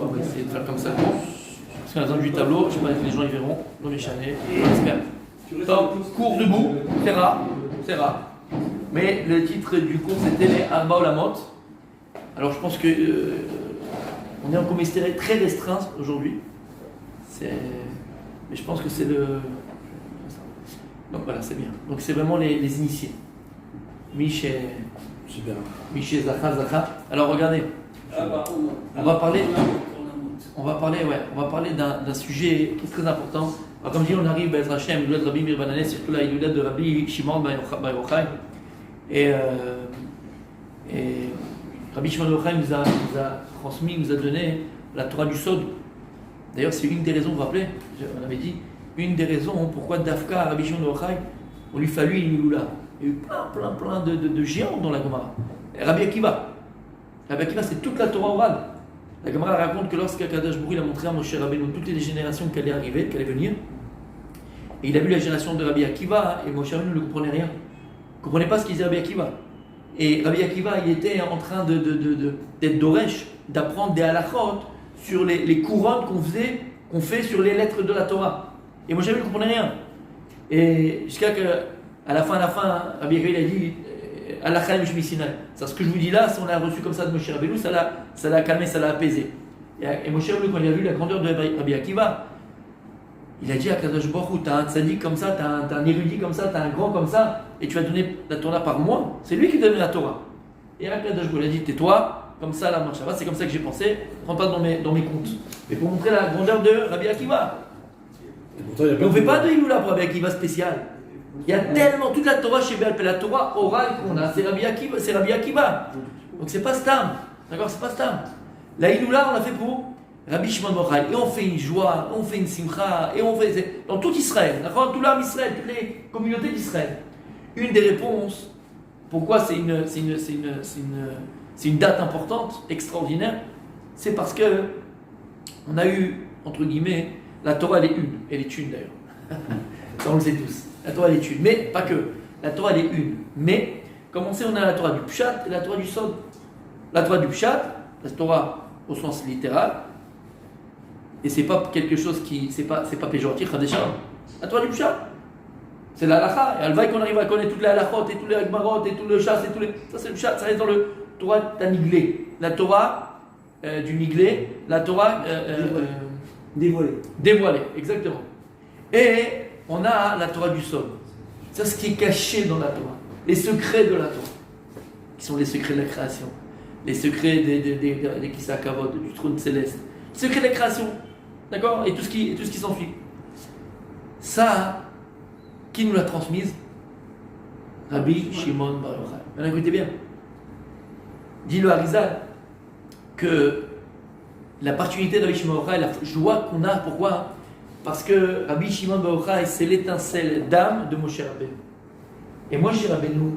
On va essayer de faire comme ça. Parce qu'on a besoin du tableau, je sais pas si les gens y verront. Non, mais chané, j'espère. Donc, cours debout, c'est rare. Mais le titre du cours c'était les Arba Olamot. Alors je pense que on est en commissaire très restreint aujourd'hui. Mais je pense que c'est le. Donc voilà, c'est bien. Donc c'est vraiment les initiés. Miché Zacha. Alors regardez. On va parler d'un sujet qui est très important. Alors, comme je dis, on arrive à Hashem, l'Ilad de Rabbi Meir Bananes, surtout la Ilad de Rabbi Shimon Bar Yochai. Et Rabbi Shimon Bar Yochai nous a transmis, nous a donné la Torah du Sod. D'ailleurs, c'est une des raisons, vous vous rappelez, on avait dit, une des raisons pourquoi Dafka, Rabbi Shimon Bar Yochai, on lui fallut une Iloula. Il y a eu plein de géants dans la Gemara. Rabbi Akiva, c'est toute la Torah orale. La Gemara raconte que lorsqu'Akadosh Baruch Hu a montré à Moshe Rabbeinu toutes les générations qui allaient arriver, qui allaient venir, et il a vu la génération de Rabbi Akiva, et Moshe Rabbeinu ne comprenait rien. Il ne comprenait pas ce qu'il disait Rabbi Akiva. Et Rabbi Akiva, il était en train d'être Doresh, d'apprendre des halachot sur les couronnes qu'on fait sur les lettres de la Torah. Et Moshe Rabbeinu ne comprenait rien. Et jusqu'à qu'à la fin, Rabbi Akiva il a dit Halakha Mishmi Sinai. C'est ce que je vous dis là, si on l'a reçu comme ça de Moshe Rabbeinu, ça l'a calmé, ça l'a apaisé. Et Moshe Rabbeinu, quand il a vu la grandeur de Rabbi Akiva, il a dit à Kadosh Baruch Hu, t'as un tzaddik comme ça, t'as un érudit comme ça, t'as un grand comme ça, et tu vas donner la Torah par moi. C'est lui qui donne la Torah. Et Kadosh Baruch Hu a dit, tais-toi, comme ça la marche va, c'est comme ça que j'ai pensé, prends pas dans mes comptes. Mais pour montrer la grandeur de Rabbi Akiva. Mais on ne fait pas de Iloula pour Rabbi Akiva spécial. Il y a tellement, toute la Torah chez Béal, la Torah orale qu'on a, c'est Rabbi Akiva. Donc c'est pas Stam. D'accord, c'est pas Stam. La Iloula, on l'a fait pour Rabbi Shimon Bar Yochai. Et on fait une joie, on fait une simcha, et on fait. Dans tout Israël, d'accord, tout l'âme Israël, toutes les communautés d'Israël. Une des réponses, pourquoi c'est une date importante, extraordinaire, c'est parce que on a eu, entre guillemets, la Torah, elle est une d'ailleurs. Ça, on le sait tous. La Torah elle est une, mais pas que. La Torah elle est une. Mais, comme on sait, on a la Torah du Pshat et la Torah du Sod. La Torah du Pshat, la Torah au sens littéral, et c'est pas quelque chose qui. C'est pas péjoratif, la Torah du Pshat. C'est la halakha. Et alvaï qu'on arrive à connaître toutes les halakhot et tous les agmarot et tout le chas et tous les. Ça c'est le Pshat, ça reste dans le Torah Taniglé. La Torah du Niglé, la Torah. Dévoilée, exactement. Et on a la Torah du Sod. C'est ce qui est caché dans la Torah. Les secrets de la Torah. Qui sont les secrets de la création. Les secrets des Kisakavod, du trône céleste. Les secrets de la création. D'accord. Et tout ce qui s'ensuit. Ça, qui nous l'a transmise? Rabbi Shimon Bar Yochai. Maintenant écoutez bien. Dit le Harizal que la particularité de Rabbi Shimon Bar Yochai, la joie qu'on a, pourquoi? Parce que Rabbi Shimon Bar Yochai, c'est l'étincelle d'âme de Moshe Rabbeinu. Et Moshe Rabbeinu,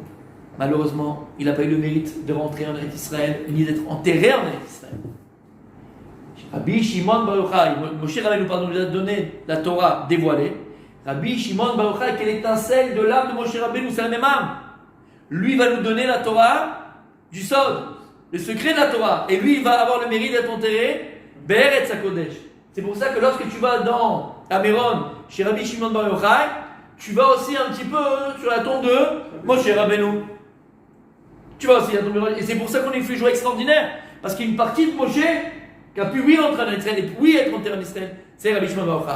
malheureusement, il n'a pas eu le mérite de rentrer en Eretz Israël, ni d'être enterré en Eretz Israël. Rabbi Shimon Bar Yochai, Moshe Rabbeinu, nous a donné la Torah dévoilée. Rabbi Shimon Bar Yochai, qui est l'étincelle de l'âme de Moshe Rabbeinu, c'est la même âme. Lui va nous donner la Torah du Sod, le secret de la Torah. Et lui, il va avoir le mérite d'être enterré Be'eretz HaKodesh. C'est pour ça que lorsque tu vas dans Améron, chez Rabbi Shimon Bar Yochai, tu vas aussi un petit peu sur la tombe de Moshe Rabbeinu. Tu vas aussi à la tombe de Moshe. Et c'est pour ça qu'on a une joie extraordinaire. Parce qu'il y a une partie de Moshe qui a pu, oui, entrer en Israël et oui, être enterré en Israël. C'est Rabbi Shimon Bar Yochai.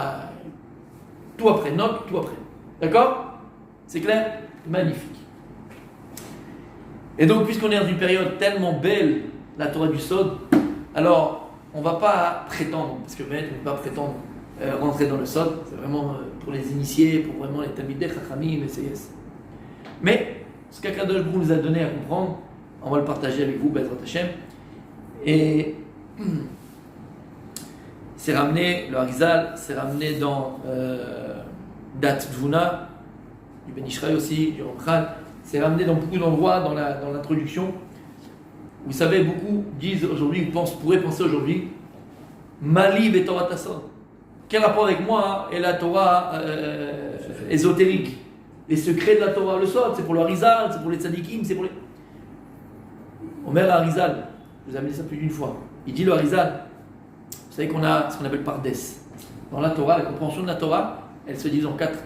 Tout après, note, tout après. D'accord? C'est clair? Magnifique. Et donc, puisqu'on est dans une période tellement belle, la Torah du Sod, alors, on ne va pas prétendre, parce que Maître ne va pas prétendre rentrer dans le Sod, c'est vraiment pour les initiés, pour vraiment les Talmidei Chachamim, les CS. Mais, ce qu'Akadosh Baruch Hu nous a donné à comprendre, on va le partager avec vous, Bezrat Hashem. Et c'est ramené, le Harizal, c'est ramené dans Dat Dvuna, du Ben Ishraï aussi, du Ramchal, c'est ramené dans beaucoup d'endroits dans l'introduction. Vous savez, beaucoup disent aujourd'hui, pourraient penser aujourd'hui, Mali et Torah Tasson. Quel rapport avec moi et la Torah ésotérique? Les secrets de la Torah, le Sod, c'est pour le Harizal, c'est pour les Tzadikim, c'est pour les. Omer Harizal, je vous ai amené ça plus d'une fois. Il dit le Harizal, savez qu'on a ce qu'on appelle pardes. Dans la Torah, la compréhension de la Torah, elle se divise en 4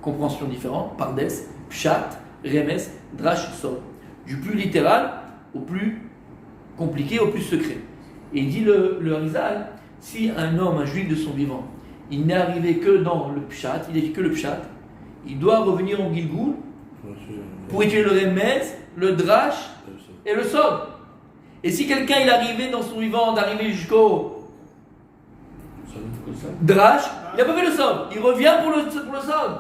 compréhensions différentes, pardes, pshat, remes, drash, sod. Du plus littéral au plus compliqué, au plus secret. Et il dit le Harizal, si un homme, un juif de son vivant, il n'est arrivé que dans le pshat, il n'est que le pshat, il doit revenir en Gilgoul pour étudier le remes, le drash et le sod. Et si quelqu'un il est arrivé dans son vivant d'arriver jusqu'au drash, il n'a pas fait le sod, il revient pour le sod.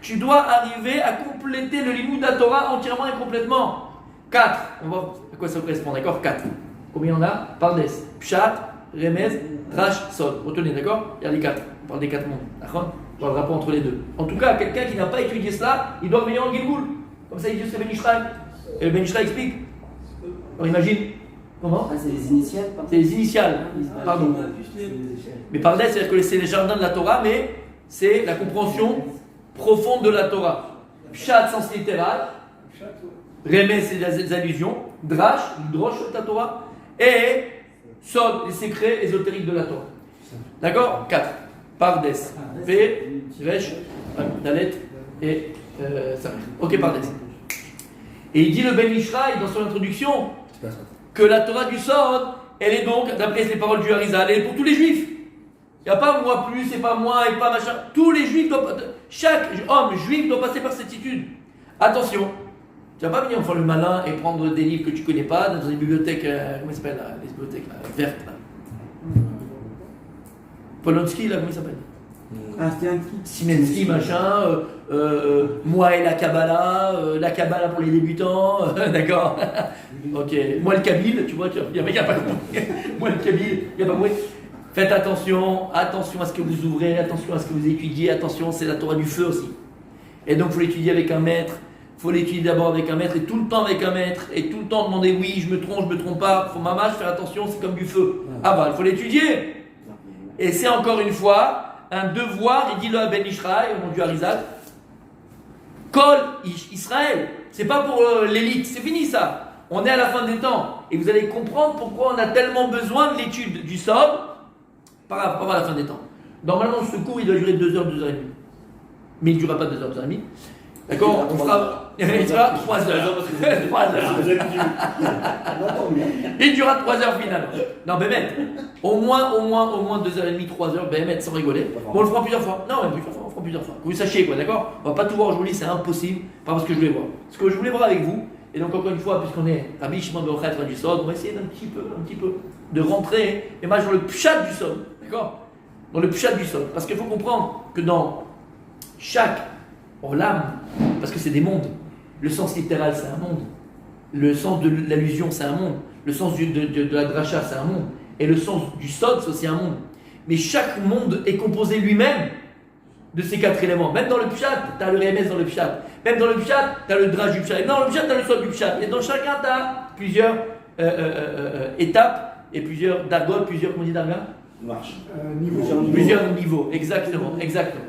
Tu dois arriver à compléter le limud de la Torah entièrement et complètement. 4, on va voir à quoi ça correspond, d'accord? 4. Combien on a? Pardes, pshat, remez, drash, sod. Retenez, d'accord? Il y a les 4. On parle des 4 mondes. D'accord? On parle le rapport entre les deux. En tout cas, quelqu'un qui n'a pas étudié cela, il doit revenir en Gilgoul. Comme ça, il dit c'est Ben Ishraï. Et le Ben Ishraï explique. Alors imagine. Comment? C'est les initiales, pardon. C'est les initiales. Pardon. Mais pardes, c'est-à-dire que c'est les jardins de la Torah, mais c'est la compréhension profonde de la Torah. Pshat, sens littéral. Remez, c'est des allusions. Drash, le drosh de la Torah. Et Sod, les secrets ésotériques de la Torah. D'accord? 4. Pardes. P, Resh, Dalet et Samir. Ok, Pardes. Et il dit le Ben Ishraï dans son introduction que la Torah du Sod, elle est donc, d'après les paroles du Harizal, elle est pour tous les juifs. Il n'y a pas moi plus, c'est pas moi et pas machin. Tous les juifs doivent, chaque homme juif doit passer par cette étude. Attention, tu ne vas pas venir faire le malin et prendre des livres que tu ne connais pas dans une bibliothèque, comment ça s'appelle, les bibliothèques vertes. Polonsky, là, comment il s'appelle? Simensky, machin, moi et la Kabbalah pour les débutants, d'accord? Ok, moi le Kabyle, tu vois, il n'y a pas compris. Moi le Kabyle, il n'y a pas compris. Faites attention à ce que vous ouvrez, attention à ce que vous étudiez, attention, c'est la Torah du feu aussi. Et donc, il faut l'étudier avec un maître, il faut l'étudier d'abord avec un maître, et tout le temps avec un maître, et tout le temps demander oui, je me trompe pas, il faut mamache, faire attention, c'est comme du feu. Ah bah, il faut l'étudier. Et c'est encore une fois un devoir, il dit le Ben Ishraï, au nom du Harizal, Kol Israël, c'est pas pour l'élite, c'est fini ça. On est à la fin des temps, et vous allez comprendre pourquoi on a tellement besoin de l'étude du Sod par rapport à la fin des temps. Normalement, ce cours, il doit durer 2 heures, 2 heures et demie. Mais il ne durera pas 2 heures, 2 heures et demie. D'accord? On fera. Il durera 3 heures. 3 heures. Il durera 3 heures finalement. Non, Bémet. Au moins 2 heures et demie, 3 heures, Bémet, sans rigoler. Bon, on le fera plusieurs fois. Non, on fera plusieurs fois. Que vous sachiez, quoi, d'accord? On ne va pas tout voir aujourd'hui, c'est impossible. Pas parce que je voulais voir. Ce que je voulais voir avec vous, et donc encore une fois, puisqu'on est Rabbi Shimon ben Yochai du Sod, on va essayer d'un petit peu, de rentrer, et moi dans le pshat du Sod. D'accord? Dans le pshat du Sod. Parce qu'il faut comprendre que dans chaque olam, parce que c'est des mondes, le sens littéral c'est un monde, le sens de l'allusion c'est un monde, le sens de la dracha c'est un monde, et le sens du Sod c'est aussi un monde. Mais chaque monde est composé lui-même de ces 4 éléments. Même dans le pshat, tu as le remes dans le pshat. Même dans le pshat, tu as le drash du pshat. Et dans le pshat, tu as le Sod du pshat. Et dans chacun, tu as plusieurs étapes et plusieurs dargot, comment on dit darga? Plusieurs niveaux, exactement.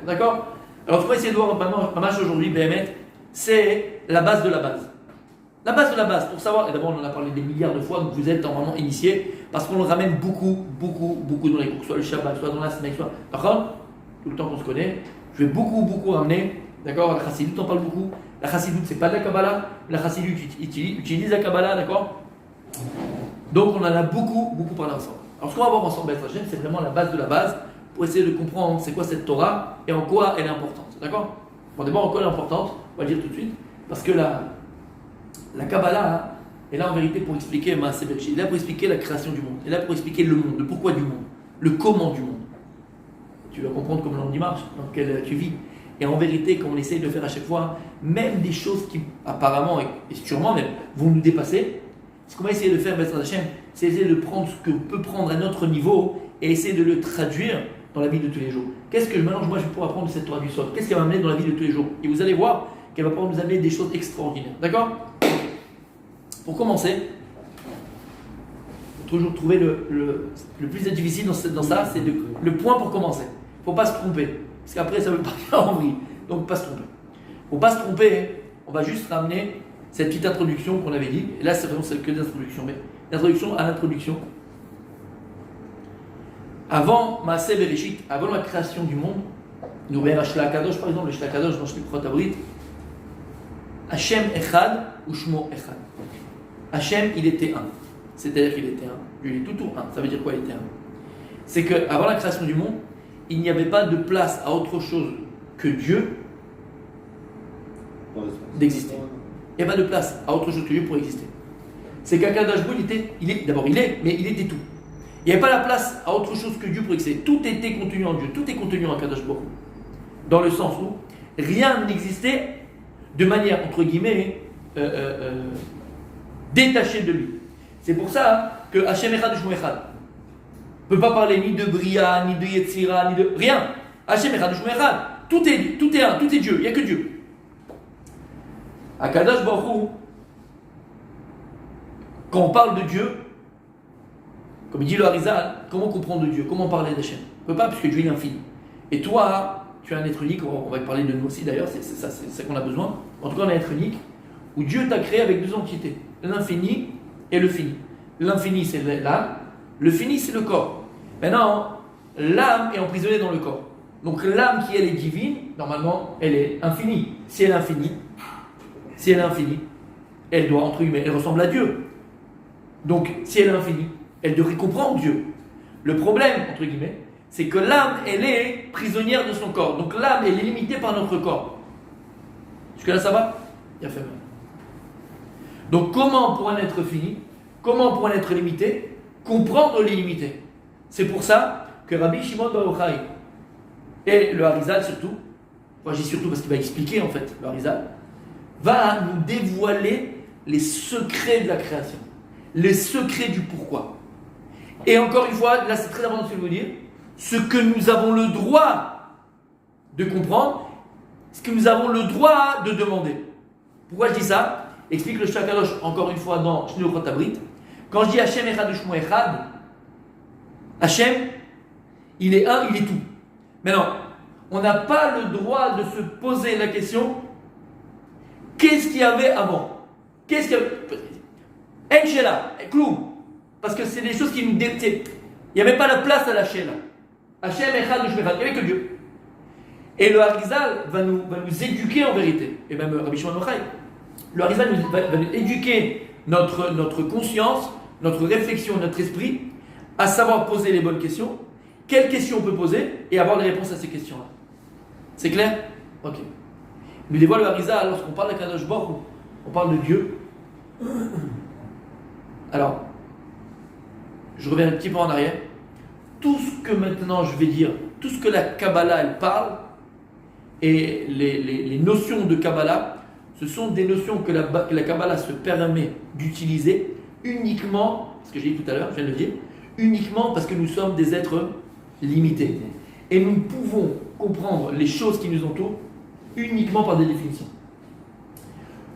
D'accord? Alors, je vais essayer de voir un match aujourd'hui, BMT, c'est la base de la base. La base de la base, pour savoir, et d'abord on en a parlé des milliards de fois, donc vous êtes normalement initiés, parce qu'on le ramène beaucoup dans les cours, soit le Shabbat, soit dans la semaine, soit. Par contre, tout le temps qu'on se connaît, je vais beaucoup ramener, d'accord, la Chassidut, on parle beaucoup. La Chassidut, c'est pas de la Kabbalah, la Chassidut utilise la Kabbalah, d'accord? Donc on en a beaucoup parlé ensemble. Alors ce qu'on va voir ensemble, c'est vraiment la base de la base, pour essayer de comprendre c'est quoi cette Torah et en quoi elle est importante, d'accord? Bon, d'abord, en quoi elle est importante, on va le dire tout de suite, parce que la Kabbalah est là en vérité pour expliquer Maaseh Bereshit, elle est là pour expliquer la création du monde, elle est là pour expliquer le monde, le pourquoi du monde, le comment du monde. Tu vas comprendre comment le monde marche, dans lequel tu vis. Et en vérité, comme on essaye de faire à chaque fois, même des choses qui apparemment et sûrement même vont nous dépasser, ce qu'on va essayer de faire, c'est essayer de prendre ce que peut prendre à notre niveau et essayer de le traduire dans la vie de tous les jours. Qu'est-ce que maintenant moi je vais pouvoir apprendre de cette Torah du Sod? Qu'est-ce qu'elle va m'amener dans la vie de tous les jours? Et vous allez voir qu'elle va pouvoir nous amener des choses extraordinaires. D'accord? Pour commencer, il faut toujours trouver le plus difficile dans ça, c'est le point pour commencer. Il ne faut pas se tromper, parce qu'après ça ne veut pas faire en vrille. Donc pas se tromper. Il ne faut pas se tromper, on va juste ramener cette petite introduction qu'on avait dit. Et là c'est vraiment que d'introduction, mais l'introduction à l'introduction. Avant Maaseh Bereshit, avant la création du monde, nous verrons Ashla Kadosh par exemple, le Shla Kadosh dans Shlichot Abrit, Hashem Echad ou Shmo Echad. Hashem, il était un. C'est-à-dire qu'il était un. Lui, il est tout un. Ça veut dire quoi, il était un? C'est qu'avant la création du monde, il n'y avait pas de place à autre chose que Dieu d'exister. Il n'y a pas de place à autre chose que Dieu pour exister. C'est qu'Akadosh Baruch mais il était tout. Il n'y avait pas la place à autre chose que Dieu pour exister. Tout était contenu en Dieu, tout est contenu en Akadosh Baruch. Dans le sens où rien n'existait de manière, entre guillemets, détachée de lui. C'est pour ça que Hashem Echad Shmo Echad ne peut pas parler ni de Bria, ni de Yetzira, ni de rien. Hashem Echad Shmo Echad. Tout est un, tout est Dieu, il n'y a que Dieu. Akadosh Baruch Hu, quand on parle de Dieu, comme il dit le Harizal, comment comprendre de Dieu? Comment parler d'Hachem? On ne peut pas, puisque Dieu est infini. Et toi, tu es un être unique, on va parler de nous aussi d'ailleurs, c'est ça qu'on a besoin. En tout cas, on est un être unique, où Dieu t'a créé avec deux entités, l'infini et le fini. L'infini, c'est l'âme, le fini, c'est le corps. Maintenant, l'âme est emprisonnée dans le corps. Donc l'âme qui, elle, est divine, normalement, elle est infinie. Si elle est infinie, elle doit, entre guillemets, elle ressemble à Dieu. Donc, si elle est infinie, elle devrait comprendre Dieu. Le problème, entre guillemets, c'est que l'âme, elle est prisonnière de son corps. Donc l'âme, elle est limitée par notre corps. Jusque-là, ça va? Il y a fait mal. Donc comment pour un être fini, comment pour un être limité, comprendre l'illimité? C'est pour ça que Rabbi Shimon Bar Yochai et le Harizal surtout, moi je dis surtout parce qu'il va expliquer en fait, le Harizal, va nous dévoiler les secrets de la création, les secrets du pourquoi. Et encore une fois, là c'est très important de ce que je veux dire, ce que nous avons le droit de comprendre, ce que nous avons le droit de demander. Pourquoi je dis ça? Explique le Shla Kadosh encore une fois dans Shlichot Abrit. Quand je dis Hashem Echad Shmo Echad, Hashem, il est un, il est tout. Maintenant, on n'a pas le droit de se poser la question, qu'est-ce qu'il y avait avant? Qu'est-ce qu'il y avait? Enchela, clou. Parce que c'est des choses qui nous détiennent. Il n'y avait pas la place à la Shela. Hashem Echad Shmo Echad, il n'y avait que Dieu. Et le Harizal va nous éduquer en vérité. Et même Rabbi Shimon Bar Yochai. Le Harizal va nous éduquer notre conscience, notre réflexion, notre esprit, à savoir poser les bonnes questions, quelles questions on peut poser, et avoir les réponses à ces questions-là. C'est clair? Ok. Mais les voix le Harizal, lorsqu'on parle d'Akadosh Baruch Hu, on parle de Dieu. Alors, je reviens un petit peu en arrière. Tout ce que maintenant je vais dire, tout ce que la Kabbalah elle parle, et les notions de Kabbalah, ce sont des notions que la Kabbalah se permet d'utiliser uniquement, ce que j'ai dit tout à l'heure, je viens de le dire, uniquement parce que nous sommes des êtres limités. Et nous pouvons comprendre les choses qui nous entourent uniquement par des définitions.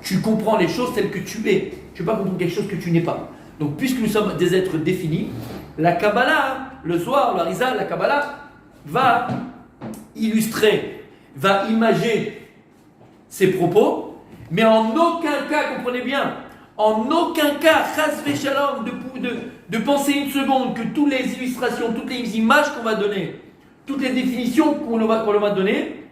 Tu comprends les choses telles que tu es. Tu ne peux pas comprendre quelque chose que tu n'es pas. Donc, puisque nous sommes des êtres définis, la Kabbalah, le soir, le Harizal, la Kabbalah va illustrer, va imager ses propos, mais en aucun cas, comprenez bien, en aucun cas, chas v'shalom, de penser une seconde que toutes les illustrations, toutes les images qu'on va donner, toutes les définitions qu'on va donner,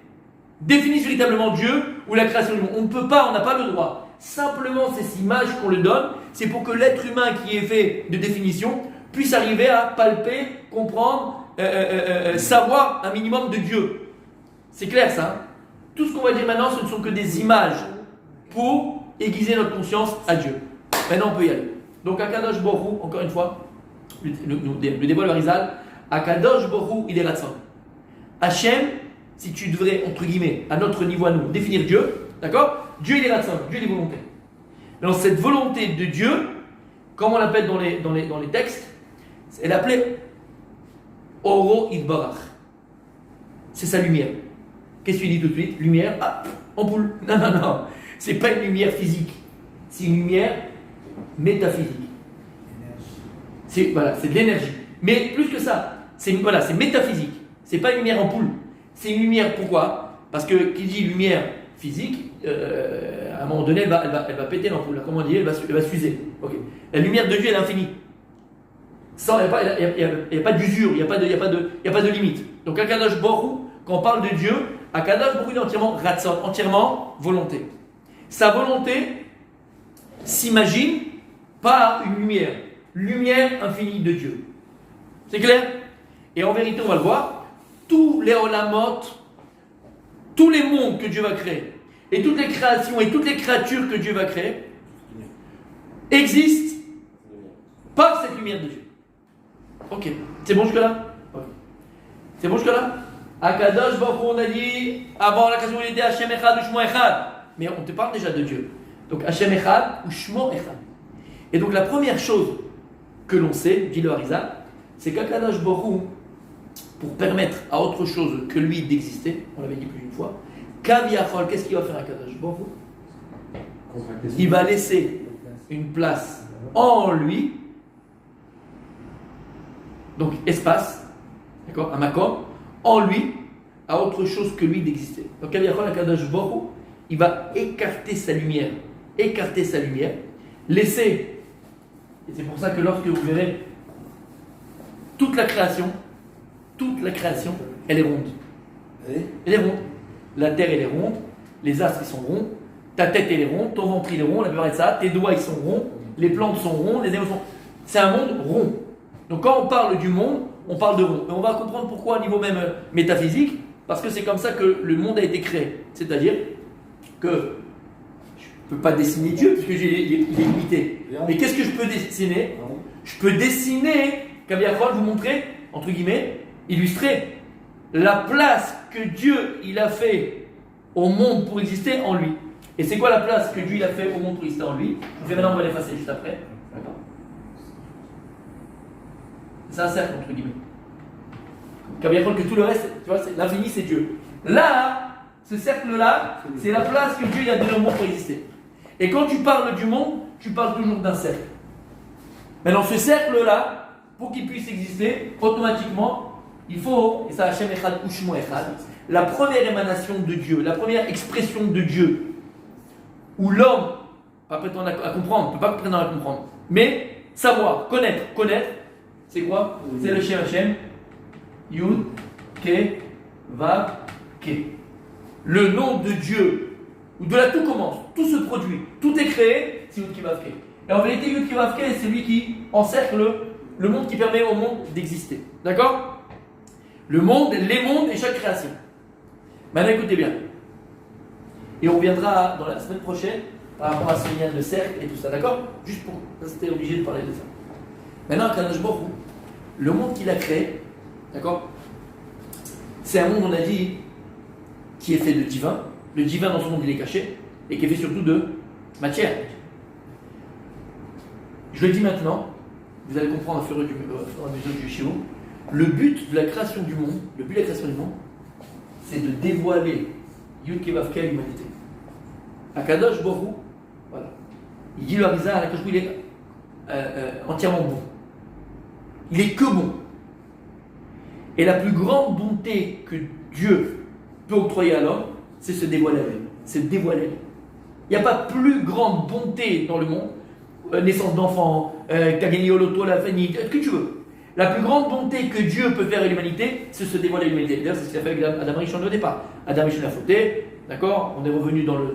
définissent véritablement Dieu ou la création du monde. On ne peut pas, on n'a pas le droit. Simplement, ces images qu'on le donne, c'est pour que l'être humain qui est fait de définition puisse arriver à palper, comprendre, savoir un minimum de Dieu. C'est clair ça, hein? Tout ce qu'on va dire maintenant, ce ne sont que des images pour aiguiser notre conscience à Dieu. Maintenant, on peut y aller. Donc, Akadosh Baruch Hu, encore une fois, le dévoile le Harizal, Akadosh Baruch Hu, il est Ratzon. Hachem, si tu devrais, entre guillemets, à notre niveau à nous, définir Dieu, d'accord? Dieu, il est Ratzon, Dieu, il est volonté. Dans cette volonté de Dieu, comme on l'appelle dans les textes, elle est appelée Oro Idbarach. C'est sa lumière. Qu'est-ce que tu dis tout de suite? Lumière, ampoule. Non. C'est pas une lumière physique. C'est une lumière métaphysique. C'est de l'énergie. Mais plus que ça, c'est métaphysique. C'est pas une lumière ampoule. C'est une lumière, pourquoi? Parce que qui dit lumière physique, à un moment donné, elle va péter l'ampoule. Comment on dit? Elle va s'user. Okay. La lumière de Dieu, elle est infinie. Il n'y a pas d'usure, il n'y a pas de limite. Donc Akadosh Baruch Hu, quand on parle de Dieu, Akadosh Baruch Hu il est entièrement ratzon, entièrement volonté. Sa volonté s'imagine par une lumière infinie de Dieu. C'est clair? Et en vérité, on va le voir, tous les olamot, tous les mondes que Dieu va créer, et toutes les créations et toutes les créatures que Dieu va créer, existent par cette lumière de Dieu. Ok, c'est bon jusque-là? Okay. C'est bon jusque-là? Akadosh Baruch Hu, on a dit, avant la création, il était Hashem Echad ou Shmo Echad. Mais on te parle déjà de Dieu. Donc Hashem Echad ou Shmo Echad. Et donc la première chose que l'on sait, dit le Harizal, c'est qu'Akadosh Baruch Hu, pour permettre à autre chose que lui d'exister, on l'avait dit plus d'une fois, Kaviachol, qu'est-ce qu'il va faire Akadosh Baruch Hu? Il va laisser une place en lui, donc espace, d'accord, un makom, en lui, à autre chose que lui d'exister. Donc Kaviachol, Akadosh Baruch Hu, il va écarter sa lumière, laisser, et c'est pour ça que lorsque vous verrez toute la création, elle est ronde. Elle est ronde. La terre, elle est ronde. Les astres, ils sont ronds. Ta tête, elle est ronde. Ton ventre, il est rond. La plupart de ça. Tes doigts, ils sont ronds. Les plantes sont rondes. Les animaux sont... C'est un monde rond. Donc quand on parle du monde, on parle de rond. Et on va comprendre pourquoi au niveau même métaphysique. Parce que c'est comme ça que le monde a été créé. C'est-à-dire que je ne peux pas dessiner Dieu puisque il est limité. Mais qu'est-ce que je peux dessiner? Je peux dessiner, Kaviachol, vous montrer, entre guillemets, illustrer la place que Dieu il a fait au monde pour exister en lui. Et c'est quoi la place que Dieu il a fait au monde pour exister en lui? Je vais maintenant, on va l'effacer juste après. D'accord. C'est un cercle, entre guillemets. Kaviachol, que tout le reste, tu vois, l'infini c'est Dieu. Là, ce cercle-là, c'est la place que Dieu il a donné au monde pour exister. Et quand tu parles du monde, tu parles toujours d'un cercle. Maintenant, ce cercle-là, pour qu'il puisse exister, automatiquement, il faut, et ça Hashem Echad ou Shmo Echad, la première émanation de Dieu, la première expression de Dieu, où l'homme, pas prétendre à comprendre, ne peut pas prétendre à comprendre, mais savoir, connaître, c'est quoi? C'est le Shem Hashem, Yud, Ke, Vav, Ke. Le nom de Dieu, où de là tout commence, tout se produit, tout est créé, c'est Yud Ke Vav Ke. Et en vérité, Yud Ke Vav Ke, c'est lui qui encercle le monde qui permet au monde d'exister. D'accord? Le monde, les mondes et chaque création. Maintenant, écoutez bien. Et on reviendra dans la semaine prochaine par rapport à ce lien de cercle et tout ça. D'accord? Juste pour. C'était obligé de parler de ça. Maintenant, Akadosh Baruch Hu, le monde qu'il a créé, d'accord? C'est un monde, on a dit, qui est fait de divin. Le divin dans ce monde, il est caché. Et qui est fait surtout de matière. Je le dis maintenant. Vous allez comprendre au fur et à mesure du shiur. Le but de la création du monde, c'est de dévoiler Yud Ke Vav Ke à l'humanité. Akadosh Baruch Hu, voilà. Il dit le Harizal, Akadosh Baruch Hu, il est entièrement bon. Il est que bon. Et la plus grande bonté que Dieu peut octroyer à l'homme, c'est se dévoiler à lui. C'est dévoiler. Il n'y a pas plus grande bonté dans le monde. Naissance d'enfants, t'as gagné au loto, la famille, ce que tu veux. La plus grande bonté que Dieu peut faire à l'humanité, c'est se dévoiler à l'humanité. D'ailleurs, c'est ce qu'il a fait avec Adam Rishon au départ. Adam Rishon a fauté, d'accord? On est revenu dans le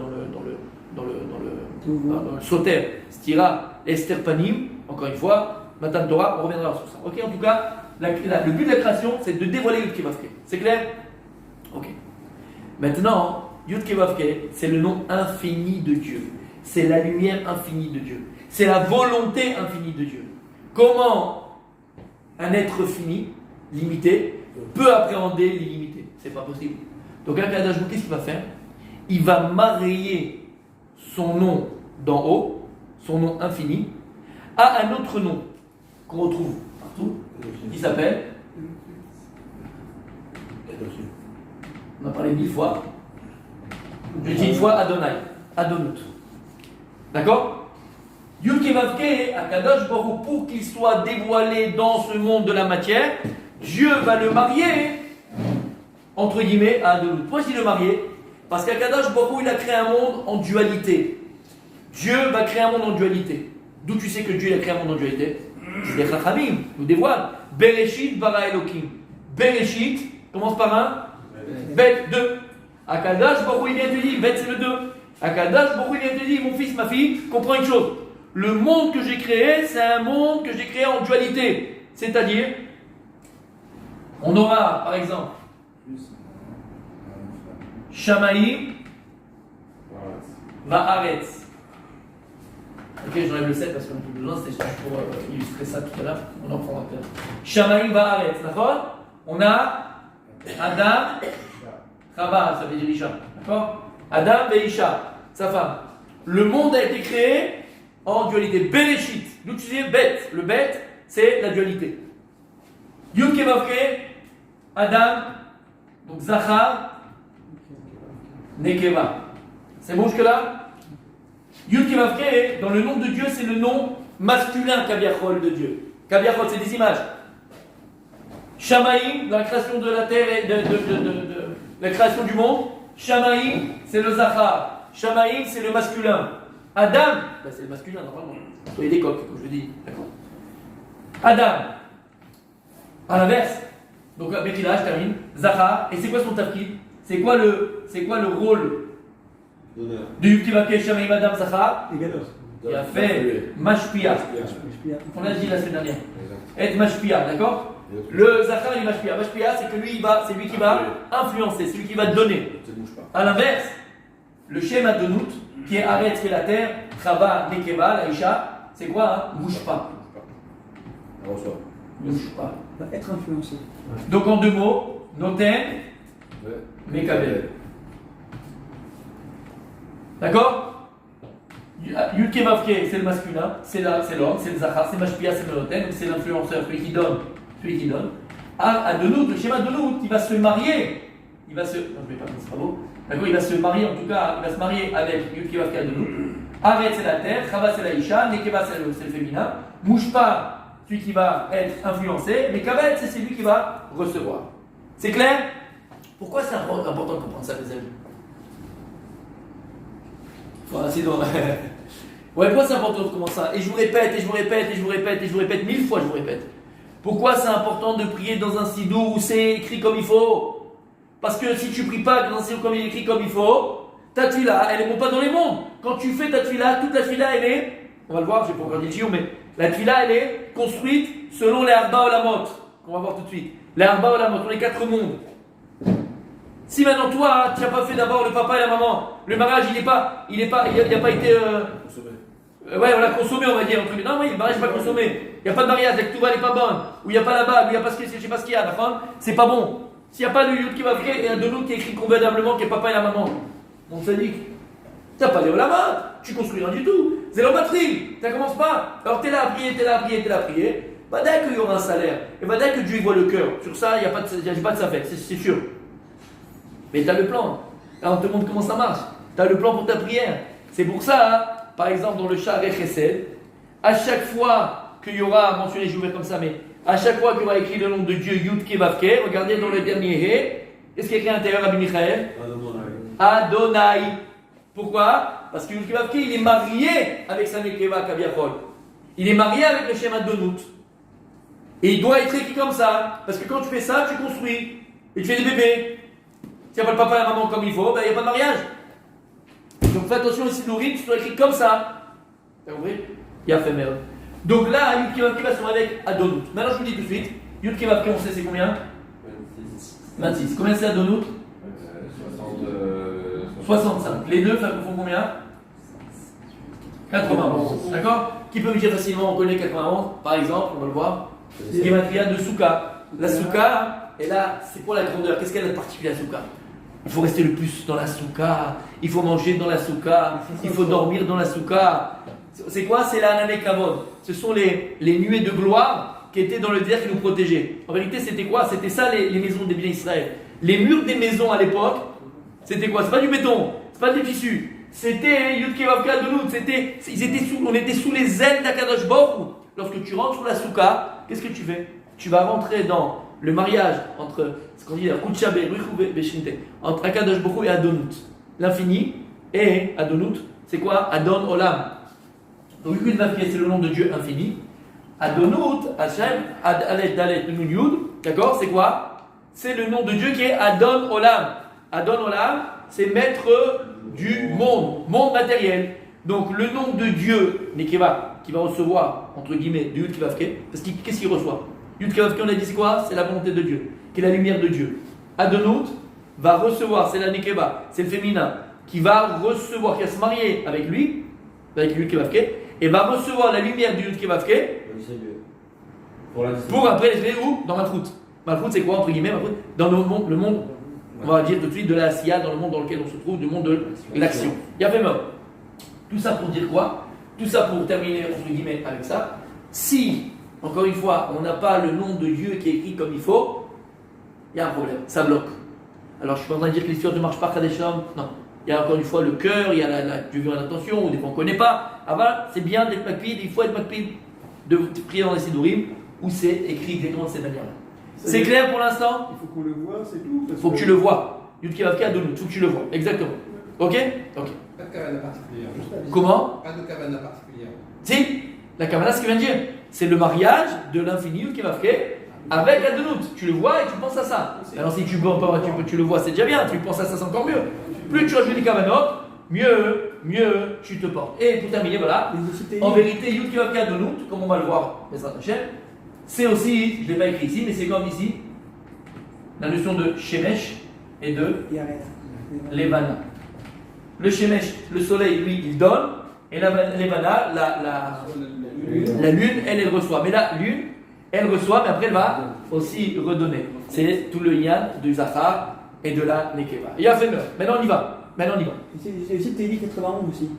Soter, Stira, Esther Panim, encore une fois, Matan Torah, on reviendra sur ça. Ok, en tout cas, le but de la création, c'est de dévoiler Yud Ke Vav Ke. C'est clair? Ok. Maintenant, Yud Ke Vav Ke, c'est le nom infini de Dieu. C'est la lumière infinie de Dieu. C'est la volonté infinie de Dieu. Comment un être fini, limité, peut appréhender l'illimité? C'est pas possible. Donc Akadosh Baruch Hu, qu'est-ce qu'il va faire? Il va marier son nom d'en haut, son nom infini, à un autre nom qu'on retrouve partout, qui s'appelle, on a parlé 1000 fois, je dis une fois Adonai, Adonut. D'accord? Yud Ke Vav Ke, Akadosh Baruch Hu, pour qu'il soit dévoilé dans ce monde de la matière, Dieu va le marier, entre guillemets, à Adonut. Pourquoi je dis le marier? Parce qu'Akadosh Baruch Hu, il a créé un monde en dualité. Dieu va créer un monde en dualité. D'où tu sais que Dieu il a créé un monde en dualité? c'est des Chachamim, nous dévoilent. Bereshit bara Elokim. Bereshit commence par un Bet 2. Akadash Baruch Hu, il vient te dire, Bet c'est le 2. Akadash Baruch Hu, il vient te dire, mon fils, ma fille, comprends une chose. Le monde que j'ai créé, c'est un monde que j'ai créé en dualité. C'est-à-dire, on aura, par exemple, Shamaïm Va'aretz. Ok, j'enlève le 7 parce qu'on a plus besoin, c'était juste pour illustrer ça tout à l'heure. On en prendra plus tard. Shamaïm Va'aretz, d'accord? On a Adam, Chava, ça veut dire Isha, d'accord? Adam et Isha, sa femme. Le monde a été créé en dualité. Bereshit, d'où tu dis Bet. Le Bet, c'est la dualité. Yud Kevavke, Adam, donc Zachar, Nekeva. C'est bon jusque-là? Yud Kevavke, dans le nom de Dieu, c'est le nom masculin, Kaviachol, de Dieu. Kaviachol, c'est des images. Shamaïm, la création de la terre et de la création du monde. Shamaïm, c'est le Zachar. Shamaïm, c'est le masculin. Adam, ben c'est le masculin normalement. Soyez des coqs, comme je le dis. D'accord. Adam, à l'inverse. Donc la Betila, je termine. Zachar, et c'est quoi son tafkid? C'est quoi le rôle de Yuktivake Shamaïm Adam Zachar? Il a fait Mashpia. On a dit la semaine dernière. Être Mashpia, d'accord? Le Zachar il est Mashpia. Mashpia, c'est que c'est lui qui va influencer, c'est lui qui va donner. À l'inverse, le Shem Adonut, qui est Aretz, qui est la terre, Chava, Nekeva, la Isha, c'est quoi? Bouge pas. Bouge pas. Être influencé. Donc en deux mots, Noten, Mekabel. D'accord? Yud Kevavke, c'est le masculin, c'est l'homme, c'est le Zachar, c'est Mashpia, c'est le Noten, c'est l'influenceur, celui qui donne. Adonut, le schéma Adonut, il va se marier. Non, je vais pas dire, c'est pas beau. D'accord, il va se marier, en tout cas, il va se marier avec Yud Kevavke Adonut. Aret, c'est la terre, Chava, c'est la Isha, Nekeva, c'est le féminin. Mouche pas, celui qui va être influencé, mais Kabel, c'est celui qui va recevoir. C'est clair? Pourquoi c'est important de comprendre ça, les amis? Voilà, c'est donc. Ouais, pourquoi c'est important de comprendre ça? Et je vous répète, et je vous répète, et je vous répète, et je vous répète, 1000 fois je vous répète. Pourquoi c'est important de prier dans un sidour où c'est écrit comme il faut? Parce que si tu pries pas dans un sidour comme il est écrit comme il faut, ta tefila, elle ne monte pas dans les mondes. Quand tu fais ta tefila, toute la tefila, elle est, on va le voir, je n'ai pas encore dit le chiot, mais la tefila, elle est construite selon les Arba Olamot, qu'on va voir tout de suite. Les Arba Olamot, les 4 mondes. Si maintenant toi, tu n'as pas fait d'abord le papa et la maman, le mariage, il n'a pas été ouais, on l'a consommé, on va dire. Non, oui, le mariage n'est pas consommé. Il n'y a pas de mariage, la ketouba n'est pas bonne. Ou il n'y a pas la bague, ou il n'y a pas ce qu'il y a, je sais pas ce qu'il y a, d'accord? C'est pas bon. S'il n'y a pas de yud qui va créer et un de l'autre qui est écrit convenablement, qui est papa et la maman, on se dit, tu n'as pas les olamot, tu construis rien du tout. C'est l'omatrie, ça commence pas. Alors tu es là à prier, tu es là à prier, tu es là à prier. Bah, dès qu'il y aura un salaire, et bah, dès que Dieu voit le cœur, sur ça, il n'y a pas de safek, c'est sûr. Mais tu as le plan. Alors on te montre comment ça marche. Tu as le plan pour ta prière. C'est pour ça, hein, par exemple, dans le Sha'arei Chesed, à chaque fois qu'il y aura mentionné, je vais ouvrir comme ça, mais à chaque fois qu'il y aura écrit le nom de Dieu, Yud Kevavke, regardez dans le dernier He, qu'est-ce qu'il y a écrit à l'intérieur, Rabbi Michael? Adonai. Pourquoi? Parce que Yud Kevavke, il est marié avec sa Nekeva Kaviachol. Il est marié avec le schéma Adonut. Et il doit être écrit comme ça. Parce que quand tu fais ça, tu construis. Et tu fais des bébés. S'il n'y a pas le papa et la maman comme il faut, ben, il n'y a pas de mariage. Donc fais attention, les sidorim, tu dois écrire comme ça. T'as compris? Il a fait merde. Donc là, Yud Kevavke va se marier avec Adonut. Maintenant, je vous dis tout de suite, Yud Kevavke, on sait c'est combien? 26. Combien c'est Adonut? 65. Les deux, ça font combien? 91. D'accord? Qui peut me dire facilement, on connaît 91, par exemple, on va le voir. Gematria de Souka. La Souka, et là, c'est pour la grandeur. Qu'est-ce qu'elle a de particulier, la Souka? Il faut rester le plus dans la Souka, il faut manger dans la Souka, il faut dormir dans la Souka. C'est quoi? C'est la Anane Kavod. Ce sont les nuées de gloire qui étaient dans le désert qui nous protégeaient. En réalité, c'était quoi? C'était ça les maisons des biens Israël. Les murs des maisons à l'époque, c'était quoi? C'est pas du béton, c'est pas des tissus. C'était Yud Kevavke Adonut. On était sous les ailes d'Akadosh Baruch Hu. Lorsque tu rentres sur la Souka, qu'est-ce que tu fais? Tu vas rentrer dans le mariage entre ce qu'on dit la Kutcha Beshinte, entre Akadosh Baruch Hu et Adonut. L'infini et Adonut, c'est quoi? Adon Olam. Donc Yud Kevavke, c'est le nom de Dieu infini. Adonut, Hashem, Alet, Dalet, Nun, Yud, d'accord, c'est quoi? C'est le nom de Dieu qui est Adon Olam. Adon Olam, c'est maître du monde, monde matériel. Donc le nom de Dieu, Nekeva, qui va recevoir, entre guillemets, de Yud Kevavke, parce que qu'est-ce qu'il reçoit? Yud Kevavke, on a dit c'est quoi? C'est la volonté de Dieu, qui est la lumière de Dieu. Adonut va recevoir, c'est la Nekeva, c'est le féminin, qui va recevoir, qui va se marier avec lui, avec Yud Kevavke, et va recevoir la lumière du Yud Kevavke pour après les où? Dans Malchut. Malchut, c'est quoi, entre guillemets, Malchut? Dans le monde, on va dire tout de suite, de la Asiya, dans le monde dans lequel on se trouve, du monde de l'action. Il y a vraiment. Tout ça pour dire quoi? Tout ça pour terminer, entre guillemets, avec ça. Si, encore une fois, on n'a pas le nom de Dieu qui est écrit comme il faut, il y a un problème, ça bloque. Alors je suis pas en train de dire que l'histoire ne marche pas, Kadesham, non. Il y a encore une fois le cœur, il y a Dieu veut l'intention, ou des fois on ne connaît pas. Ah voilà, c'est bien d'être makpid, il faut être makpid, de prier dans les Sidurim, où c'est écrit exactement de cette manière-là. C'est clair pour l'instant? Il faut qu'on le voit, c'est tout. Il faut que tu le vois. Yud Kevavke Adonut, il faut que tu le vois, exactement. Ok? Ok. Pas de kavana particulière. Comment? Pas de kavana particulière. Si, la Kavanah, ce qu'il vient de dire, c'est le mariage de l'infini Yud Kevavke avec Adonut. Tu le vois et tu penses à ça. Alors si tu le vois, c'est déjà bien. Tu penses à ça, c'est encore mieux. Plus tu rajoutes des Kavanot, mieux tu te portes. Et pour terminer, voilà. En vérité, Yud Kevavke Adonut, comme on va le voir, Bezrat Hashem, c'est aussi, je ne l'ai pas écrit ici, mais c'est comme ici, la notion de Shemesh et de Levana. Le Shemesh, le soleil, lui, il donne, et la Levana, la lune, elle reçoit. Mais la lune, elle reçoit, mais après elle va aussi redonner. C'est tout le lien du Zachar et de la Nekeva. Il y a fait meurtre. Maintenant on y va. C'est aussi le Téli 91 aussi.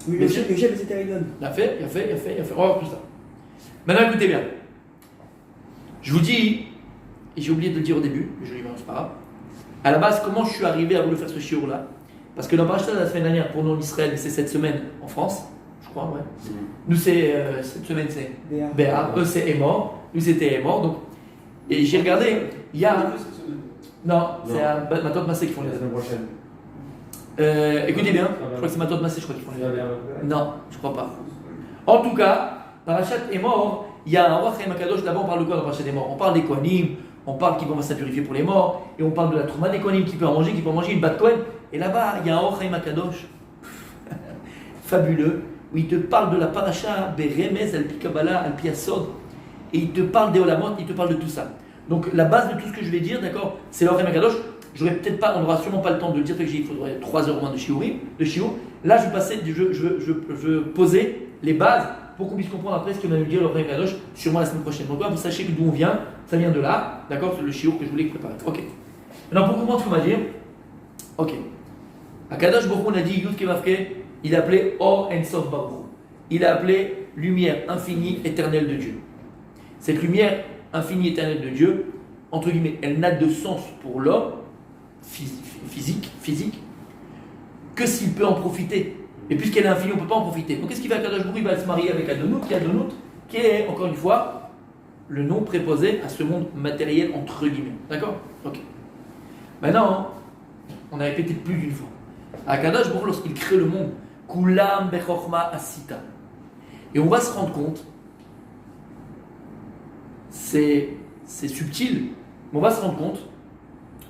Oui, Bien le sûr. chef c'était Arigon. Il a fait. On va voir tout ça. Maintenant écoutez bien. Je vous dis, et j'ai oublié de le dire au début, mais je ne c'est pas grave. À la base, comment je suis arrivé à vouloir faire ce shiur là? Parce que dans Parashat la semaine dernière, pour nous en Israël, c'est cette semaine en France, je crois, ouais. Nous, c'est cette semaine, c'est Béar. Eux, c'est Emor. Nous, c'était Emor. Donc, et j'ai regardé, il y a. Non, c'est à Matot Massé qui font les. La semaine prochaine. Écoutez bien, je crois que c'est Matot Massé, je crois qu'ils font les. Non, je crois pas. En tout cas, Parashat Emor, il y a un Roi Chaim Akadosh. D'abord, on parle de quoi dans Parashat Emor? On parle des Kohanim, on parle qu'ils vont se purifier pour les morts, et on parle de la Trouma des Kohanim qui peut en manger, qui peut manger une bat Kohen. Et là-bas, il y a un Roi Chaim Akadosh fabuleux, où il te parle de la Parasha Beremez, Al-Pi Kabbalah, Al-Pi Asod, et il te parle des Olamot, il te parle de tout ça. Donc la base de tout ce que je vais dire, d'accord, c'est le Roi Chaim Akadosh. J'aurais peut-être pas, on n'aura sûrement pas le temps de le dire, il faudrait 3 heures au moins de shiur. Là, je veux poser les bases pour qu'on puisse comprendre après ce que va nous dire le Roi Chaim Akadosh, sûrement la semaine prochaine. Donc là, vous sachez d'où on vient, ça vient de là, d'accord, c'est le shiur que je voulais préparer. Ok. Maintenant, pour comprendre ce qu'on va dire, ok. Akadosh Baruch Hu, on a dit Yud Kevavke, il a appelé Or En Sof Baruch Hu. Il a appelé lumière infinie éternelle de Dieu. Cette lumière infinie éternelle de Dieu, entre guillemets, elle n'a de sens pour l'homme physique, que s'il peut en profiter. Et puisqu'elle est infinie, on ne peut pas en profiter. Donc qu'est-ce qu'il fait Akadosh Baruch Hu? Il va se marier avec Adonut, qui est, encore une fois, le nom préposé à ce monde matériel, entre guillemets. D'accord? Ok. Maintenant, on a répété plus d'une fois. Akadosh Baruch Hu, lorsqu'il crée le monde, Kulam Bechorma Asita. Et on va se rendre compte, c'est subtil, mais on va se rendre compte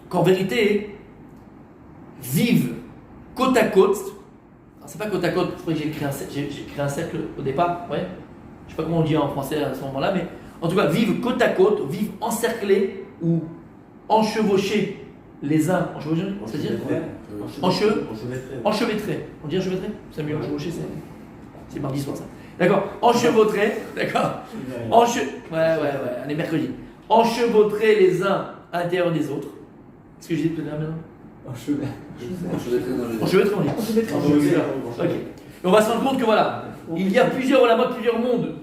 qu'en vérité, vivent côte à côte. Alors c'est pas côte à côte, j'ai créé un cercle au départ, ouais. Je sais pas comment on dit en français à ce moment-là, mais en tout cas, vivent côte à côte, vivent encerclés ou enchevauchés les uns, c'est-à-dire enchevêtrés. On dit enchevêtrés? C'est mieux, enchevauché, c'est mardi soir ça. D'accord, enchevautrés, d'accord. Ouais, on est mercredi. Enchevautrés les uns à l'intérieur des autres. Est-ce que j'ai dit tout à l'heure maintenant? Enchevêtrés, on dit. Ok. Et on va se rendre compte que voilà, il y a plusieurs mondes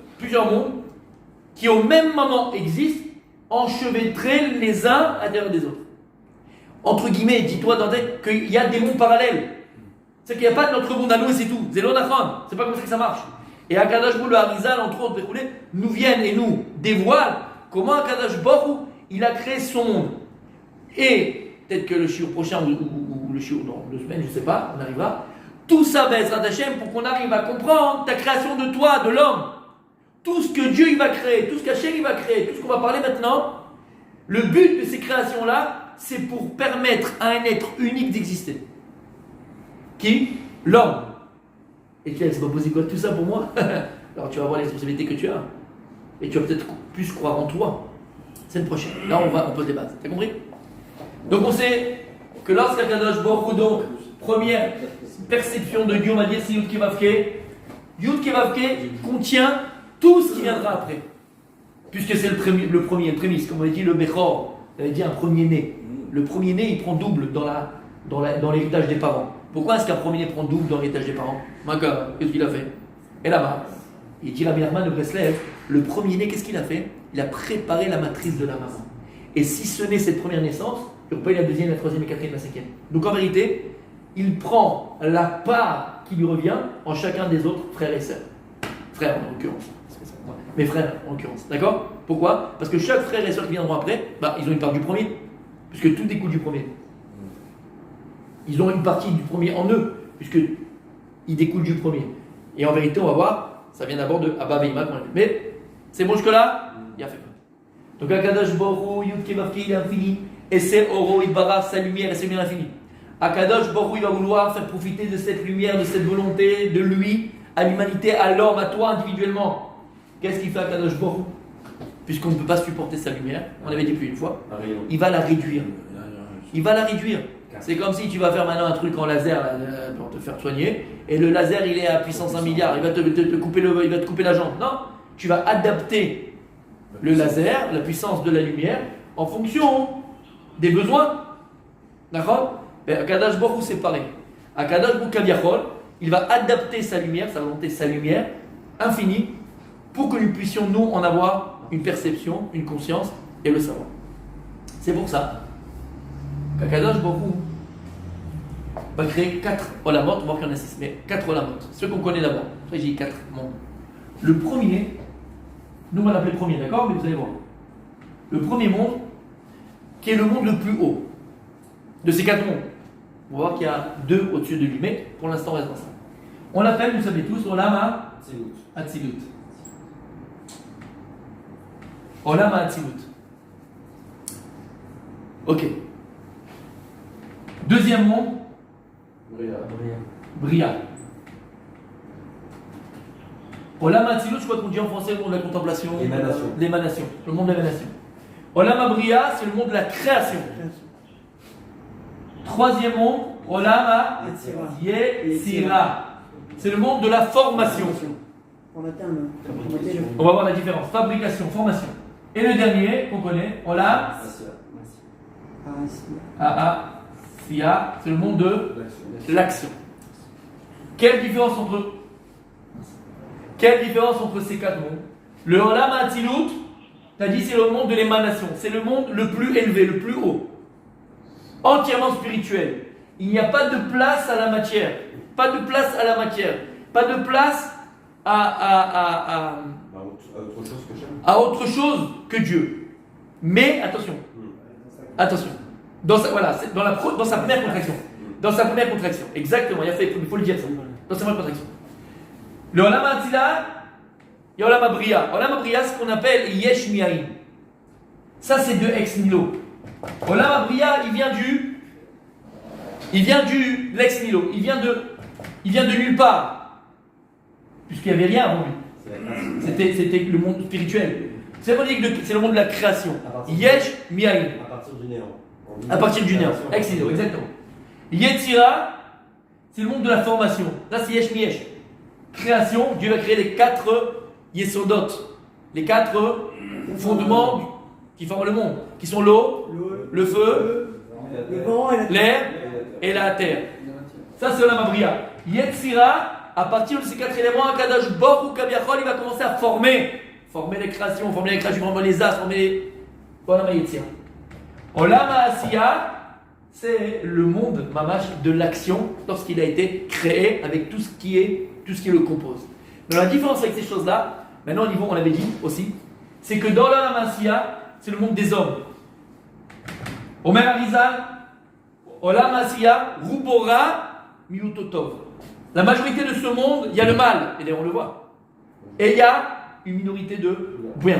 qui au même moment existent, enchevêtrés les uns à l'intérieur des autres. Entre guillemets, dis-toi dans tête qu'il y a des mondes parallèles. C'est qu'il n'y a pas de notre monde à nous et c'est tout. C'est l'onachon. C'est pas comme ça que ça marche. Et Akadosh Baruch Hu, le Harizal, entre autres, nous viennent et nous dévoilent comment Akadosh Baruch Hu, il a créé son monde. Et peut-être que le shiur prochain ou le shiur dans 2 semaines, je ne sais pas, on arrivera. Tout ça, Bezrat Hashem, pour qu'on arrive à comprendre ta création de toi, de l'homme. tout ce que Dieu il va créer, tout ce qu'Hachem il va créer, tout ce qu'on va parler maintenant, le but de ces créations-là, c'est pour permettre à un être unique d'exister. Qui? L'homme. Et tu vas pas poser quoi tout ça pour moi? Alors tu vas voir les responsabilités que tu as. Et tu vas peut-être plus croire en toi. C'est le prochain. Là, on pose des bases. T'as compris? Donc on sait que lorsqu'Akadosh Baruch Hu, donc, première perception de Dieu, on va dire, c'est Yud Kevavke. Yud Kevavke contient tout ce qui viendra après. Puisque c'est le premier, le prémisse. Comme on a dit, le Bechor, on avait dit un premier-né. Le premier-né, il prend double dans l'héritage des parents. Pourquoi est-ce qu'un premier-né prend double dans l'héritage des parents? Maka, qu'est-ce qu'il a fait? Et là-bas, il dit Rabbi Nachman de Breslev, le premier-né, qu'est-ce qu'il a fait? Il a préparé la matrice de la maman. Et si ce n'est cette première naissance, il n'y aura pas eu la deuxième, la troisième, la quatrième, la cinquième. Donc en vérité, il prend la part qui lui revient en chacun des autres frères et sœurs. Frères en l'occurrence. Mes frères en l'occurrence. D'accord? Pourquoi? Parce que chaque frère et sœur qui viendront après, ils ont une part du premier. Puisque tout découle du premier. Ils ont une partie du premier en eux, puisqu'ils découlent du premier. Et en vérité, on va voir, ça vient d'abord de Abba Veima. Mais c'est bon jusque-là? Il y a fait. Donc Akadosh Baruch Hu, Yud Kevavke, il est infini. Et c'est Oro, Ibara, sa lumière, et c'est bien infini. Akadosh Baruch Hu, il va vouloir faire profiter de cette lumière, de cette volonté, de lui, à l'humanité, à l'homme, à toi individuellement. Qu'est-ce qu'il fait Akadosh Baruch Hu? Puisqu'on ne peut pas supporter sa lumière, on avait dit plus une fois, il va la réduire. Il va la réduire. C'est comme si tu vas faire maintenant un truc en laser là, pour te faire soigner, et le laser il est à puissance 1 milliard, il va te couper il va te couper la jambe. Non, tu vas adapter le laser, la puissance de la lumière, en fonction des besoins. D'accord? Akadosh Baruch Hu, c'est pareil. Akadosh Baruch Hu Kaviachol, il va adapter sa lumière, sa volonté, sa lumière infinie, pour que nous puissions nous en avoir une perception, une conscience et le savoir. C'est pour ça qu'Akadosh Baruch Hu va créer 4 olamot, on va voir qu'il y en a 6, mais 4 olamot, ceux qu'on connaît d'abord. Après j'ai dit 4 mondes. Le premier, nous on va l'appeler premier, d'accord? Mais vous allez voir. Le premier monde, qui est le monde le plus haut de ces 4 mondes. On va voir qu'il y a 2 au-dessus de lui, mais pour l'instant on reste ensemble. On l'appelle, vous savez tous, Olam Hatzilut. Olam Hatzilut. Ok. Deuxième monde, Bria. Olam Hatzilut, je crois qu'on dit en français le monde de la contemplation. L'émanation. Le monde de l'émanation. Olam Bria, c'est le monde de la création. Troisième monde, Olam Yetzira. C'est le monde de la formation. On va voir la différence. Fabrication, formation. Et le dernier qu'on connaît, Olam Sia, c'est le monde de l'action. Quelle différence entre ces 4 mondes? Le Olam Hatzilut, tu as dit c'est le monde de l'émanation. C'est le monde le plus élevé, le plus haut. Entièrement spirituel. Il n'y a pas de place à la matière. Pas de place à la matière. Pas de place à autre chose que Dieu. Mais attention. Dans sa première contraction. Dans sa première contraction. Exactement. Il faut le dire ça. Dans sa première contraction. Le Olam Hatzilut, il y a Olam Bria. Olam Bria, ce qu'on appelle Yesh Mi'ayin. Ça, c'est de ex nihilo. Olam Bria, il vient du l'ex nihilo. Il vient de nulle part. Puisqu'il n'y avait rien avant lui. C'était le monde spirituel. C'est le monde de la création. Yesh Mi'ayin. À partir du néant. Ex nihilo, exactement. Yetzira, c'est le monde de la formation. Là, c'est Yesh Mi'esh. Création, Dieu va créer les 4 Yesodot. Les 4 fondements qui forment le monde. Qui sont l'eau, le feu, l'air et la terre. Ça, c'est Olam Bria. Yetzira, à partir de ces 4 éléments, Akadosh Baruch Hu Kaviachol, il va commencer à former les créations, former les astres, former les... Olam Yetzira. Olam Asiya, c'est le monde mamash de l'action lorsqu'il a été créé avec tout ce qui le compose. Mais la différence avec ces choses-là, maintenant au niveau, on l'avait dit aussi, c'est que dans l'Olam Asiya, c'est le monde des hommes. Omer Arizal, Olam Asiya, Rubora, Miutotov. La majorité de ce monde, il y a le mal, et d'ailleurs on le voit. Et il y a une minorité de bien.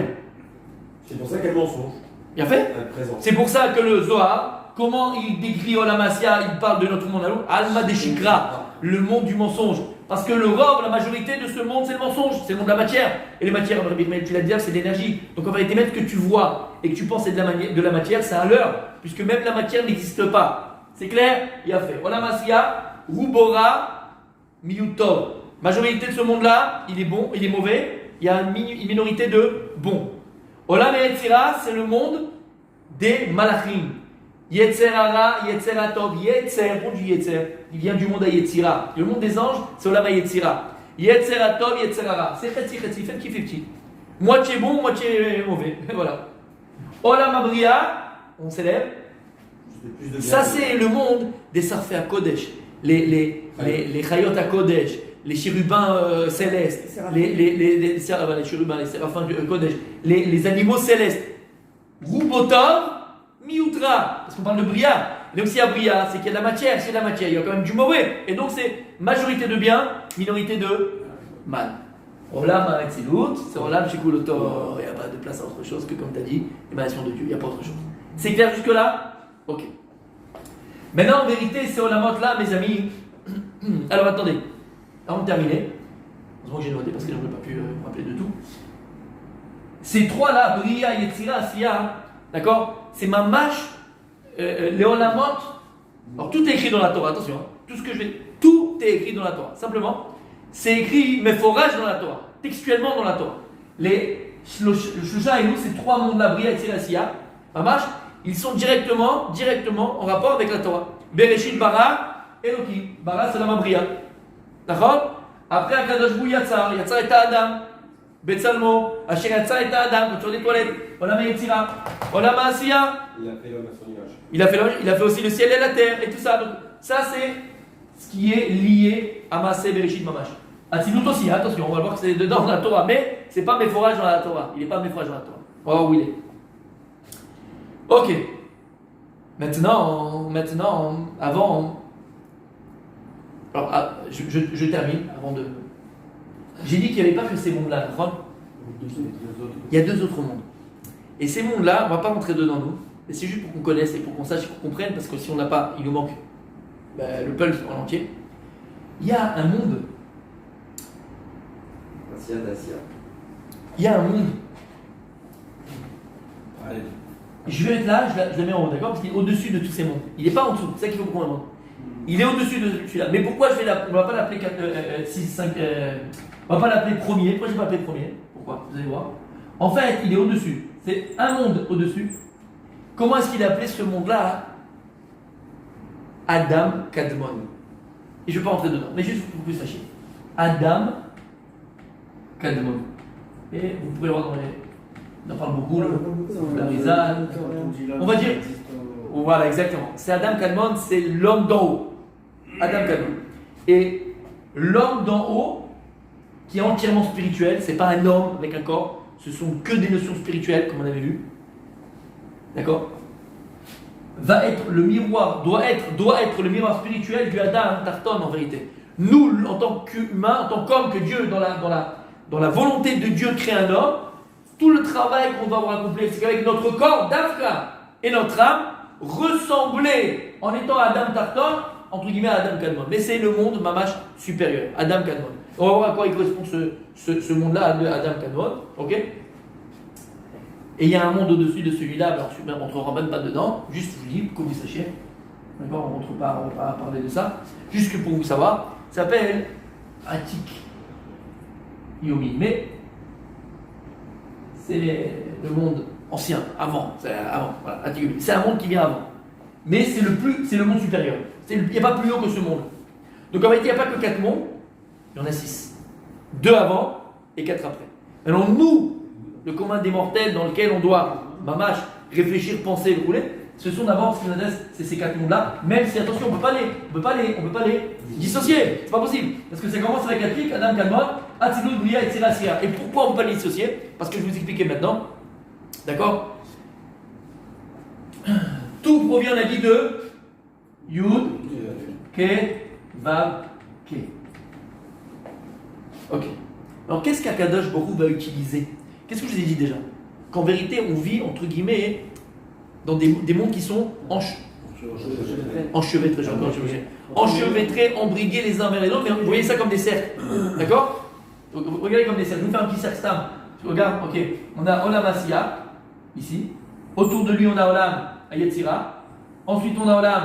C'est pour ça qu'elle mensonge. Bien fait. Elle présente. C'est pour ça que le Zohar, comment il décrit Olam Asiya, il parle de notre monde à l'eau, Alma Deshikra, le monde du mensonge. Parce que le robe, la majorité de ce monde, c'est le mensonge, c'est le monde de la matière. Et les matières, tu l'as dit, c'est l'énergie. Donc en vérité, même que tu vois et que tu penses c'est de la matière, c'est un leurre, puisque même la matière n'existe pas. C'est clair? Il a fait. Olam Asiya, Rubora, Miyutov. Majorité de ce monde-là, il est bon, il est mauvais. Il y a une minorité de bons. Olam Yetzira, c'est le monde des malachim. Yetzerara, Yetzeratov, Yetzer, bon du Yetzer, il vient du monde à Yetzira. Le monde des anges, c'est Olam Yetzira. Yetzeratov, Yetzerara, c'est Chetzi, 50-50. Moitié bon, moitié mauvais. Voilà. Olam Abriya, on s'élève. Ça, c'est le monde des Sarfei à Kodesh, les Chayot à Kodesh, les chérubins célestes, les chérubins, les séraphins du Kodesh, les animaux célestes. Rubotov, Mioutra, parce qu'on parle de Bria. Et donc, s'il y a Bria, c'est qu'il y a de la matière. S'il y a de la matière, il y a quand même du mauvais. Et donc, c'est majorité de bien, minorité de mal. Olam Hatzilut, c'est Olam Shekuloto. Il n'y a pas de place à autre chose que, comme tu as dit, l'émanation de Dieu. Il n'y a pas autre chose. C'est clair jusque-là? Ok. Maintenant, en vérité, ces Olamot-là, mes amis. Alors, attendez. Avant de terminer, heureusement que j'ai noté parce que je n'aurais pas pu me rappeler de tout. Ces trois-là, Bria, Yetzira, Asiya, d'accord? C'est Mamash, les Olamot. Alors, tout est écrit dans la Torah, attention. Tout ce que je vais. Tout est écrit dans la Torah. Simplement, c'est écrit, mais forage dans la Torah. Textuellement dans la Torah. Le Shloshah et nous, ces trois mondes-là, Bria, Yetzira, Asiya, Mamash, ils sont directement en rapport avec la Torah. Bereshit, Bara, Elohim. Bara, c'est la Bria. D'accord? Après, Akadosh Bou Yatsar est Adam. Betsalmo, Asher Yatsar est Adam, autour des toilettes. Olam Yetzira, Olam Asiya. Il a fait l'homme à son image. Il a fait aussi le ciel et la terre et tout ça. Donc, ça, c'est ce qui est lié à Maaseh Bereshit Mamash. Atzilut aussi, attention, on va voir que c'est dedans dans la Torah, mais c'est pas méforage dans la Torah. Il n'est pas méforage dans la Torah. On va voir où il est. Ok. Maintenant, avant. Alors, je termine avant de. J'ai dit qu'il n'y avait pas que ces mondes-là, il y a deux autres mondes. Et ces mondes-là, on ne va pas rentrer dedans nous, mais c'est juste pour qu'on connaisse et pour qu'on sache et qu'on comprenne, parce que si on n'a pas, il nous manque le pulse en entier. Il y a un monde. Il y a un monde. Allez. Je vais être là, je le mets en haut, d'accord? Parce qu'il est au-dessus de tous ces mondes. Il n'est pas en dessous, c'est ça qu'il faut comprendre. Il est au-dessus de celui-là. Mais pourquoi on ne va pas l'appeler 6, 5. On ne va pas l'appeler premier. Pourquoi je ne vais pas l'appeler premier? Pourquoi? Vous allez voir. En fait, il est au-dessus. C'est un monde au-dessus. Comment est-ce qu'il a appelé ce monde-là? Adam Kadmon. Et je ne vais pas rentrer dedans, mais juste pour que vous sachiez. Adam Kadmon. Et vous pouvez le voir dans les. On en parle beaucoup, la Rizal. On va dire. Voilà, exactement. C'est Adam Kadmon, c'est l'homme d'en haut. Adam Kadmon. Et l'homme d'en haut, qui est entièrement spirituel, c'est pas un homme avec un corps, ce sont que des notions spirituelles, comme on avait vu. D'accord? Va être le miroir, doit être le miroir spirituel du Adam Tarton en vérité. Nous, en tant qu'humains, en tant qu'hommes, que Dieu, dans la volonté de Dieu de créer un homme, tout le travail qu'on doit avoir accompli, c'est qu'avec notre corps d'Afka et notre âme, ressembler en étant Adam Tarton, entre guillemets à Adam Kadmon. Mais c'est le monde Mamash supérieur, Adam Kadmon. On va voir à quoi il correspond ce monde-là, Adam Kadmon. Ok? Et il y a un monde au-dessus de celui-là, alors on ne rentrera même pas dedans, juste je vous dis, pour que vous sachiez. D'accord, on ne va pas parler de ça. Juste que pour vous savoir, ça s'appelle Atik Yomi. Mais c'est le monde ancien, avant. Voilà, Atik Yomi. C'est un monde qui vient avant. Mais c'est le monde supérieur. Il n'y a pas plus haut que ce monde. Donc en réalité, il n'y a pas que 4 mondes, il y en a 6. 2 avant et 4 après. Alors nous, le commun des mortels dans lequel on doit, mamash, réfléchir, penser, rouler, ce sont d'abord ce qui nous intéresse, c'est ces 4 mondes-là, même si attention, on ne peut pas les dissocier, c'est pas possible. Parce que ça commence avec la trique, Adam Kadmon, Atzilut, Bria, Yetzira, Asiya. Et pourquoi on ne peut pas les dissocier? Parce que je vais vous expliquer maintenant. D'accord? Tout provient, on a dit, de Yud, Ke, Vav, Ke. Ok. Alors qu'est-ce qu'Akadosh Baruch Hu va utiliser? Qu'est-ce que je vous ai dit déjà? Qu'en vérité, on vit, entre guillemets, dans des mondes qui sont enchevêtrés, enchevêtrés, embrigués les uns vers les autres, mais vous voyez ça comme des cercles, d'accord? Donc, regardez comme des cercles, je vous fais un petit cercle stam. Regarde, ok, on a Olam Asiya, ici, autour de lui on a Olam Yetzira, ensuite on a Olam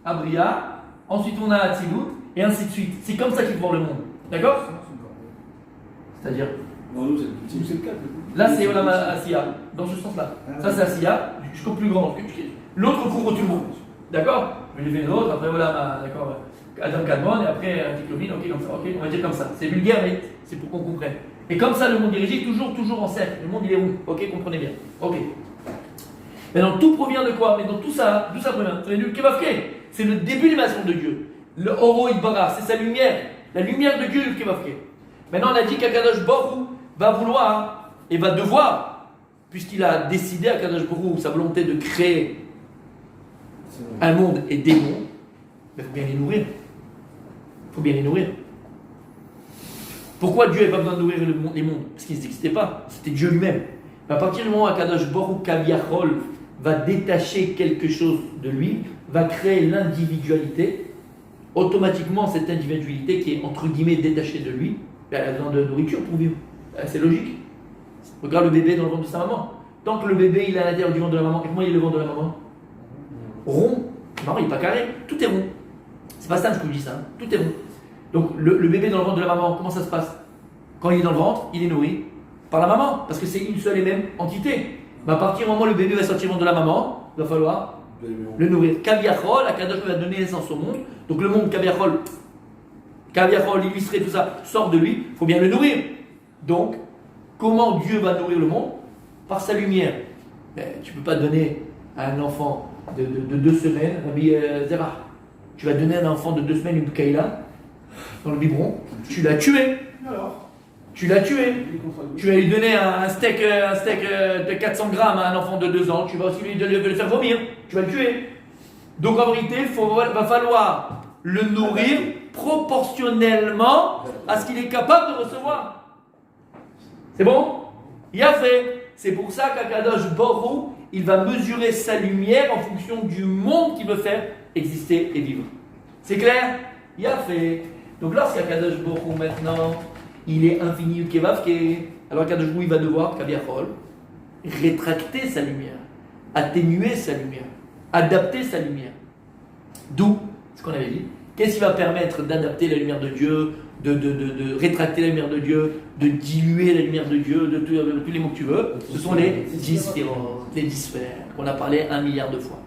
Abriya, ensuite on a Atzilut, et ainsi de suite. C'est comme ça qu'il voit le monde, d'accord? C'est-à-dire, Non, nous, c'est le cas. là c'est Olam Asiya, dans ce sens-là. Ça c'est Asiya, jusqu'au plus grand. L'autre couvre tout le monde. D'accord? Je vais lever l'autre, après voilà, d'accord, Adam Kadmon, et après Tiklomine, ok, comme ça, ok, on va dire comme ça. C'est vulgaire, mais c'est pour qu'on comprenne. Et comme ça, le monde est régi, toujours en cercle. Le monde il est rond, ok, comprenez bien. Ok. Maintenant, tout provient de quoi? Mais dans tout ça provient. C'est le début de l'émanation de Dieu. Le Oro Ibara, c'est sa lumière. La lumière de Dieu, le Kevavke. Maintenant, on a dit qu'Akadosh Baruch Hu va vouloir et va devoir, puisqu'il a décidé, Akadosh Baruch Hu, sa volonté de créer un monde et des mondes, il faut bien les nourrir. Il faut bien les nourrir. Pourquoi Dieu n'avait pas besoin de nourrir les mondes? Parce qu'ils n'existaient pas. C'était Dieu lui-même. Mais à partir du moment où Akadosh Baruch Hu Kaviachol va détacher quelque chose de lui, va créer l'individualité, automatiquement cette individualité qui est entre guillemets détachée de lui, elle a besoin de nourriture pour vivre. C'est logique. Regarde le bébé dans le ventre de sa maman. Tant que le bébé il est à l'intérieur du ventre de la maman, et comment il est le ventre de la maman? Rond. Non, il n'est pas carré, tout est rond. C'est pas ça que je vous dis ça, hein. Tout est rond. Donc le bébé dans le ventre de la maman, comment ça se passe? Quand il est dans le ventre, il est nourri par la maman, parce que c'est une seule et même entité. Mais à partir du moment où le bébé va sortir du ventre de la maman, il va falloir le nourrir. Kaviachol, Akadosh va donner naissance au monde. Donc le monde Kaviachol, illustré, tout ça, sort de lui, il faut bien le nourrir. Donc, comment Dieu va nourrir le monde? Par sa lumière. Mais tu ne peux pas donner à un enfant de 2 semaines, Rabbi Zerah, tu vas donner à un enfant de 2 semaines une kaïla dans le biberon, tu l'as tué. Alors, Tu l'as tué. Tu vas lui donner un steak de 400 grammes à un enfant de 2 ans, tu vas aussi le faire vomir, tu vas le tuer. Donc en vérité, il va falloir le nourrir proportionnellement à ce qu'il est capable de recevoir. C'est bon? Il a fait. C'est pour ça qu'Akadosh Baruch Hu, il va mesurer sa lumière en fonction du monde qu'il veut faire exister et vivre. C'est clair? Il a fait. Donc lorsqu'Akadosh Baruch Hu maintenant, il est infini Kevavke, alors Akadosh Baruch Hu il va devoir, Kaviachol, rétracter sa lumière, atténuer sa lumière, adapter sa lumière. D'où ce qu'on avait dit. Qu'est-ce qui va permettre d'adapter la lumière de Dieu, de rétracter la lumière de Dieu, de diluer la lumière de Dieu, de tous les mots que tu veux? Ce sont les 10 sphérotes, les 10 sphères, qu'on a parlé 1 milliard de fois.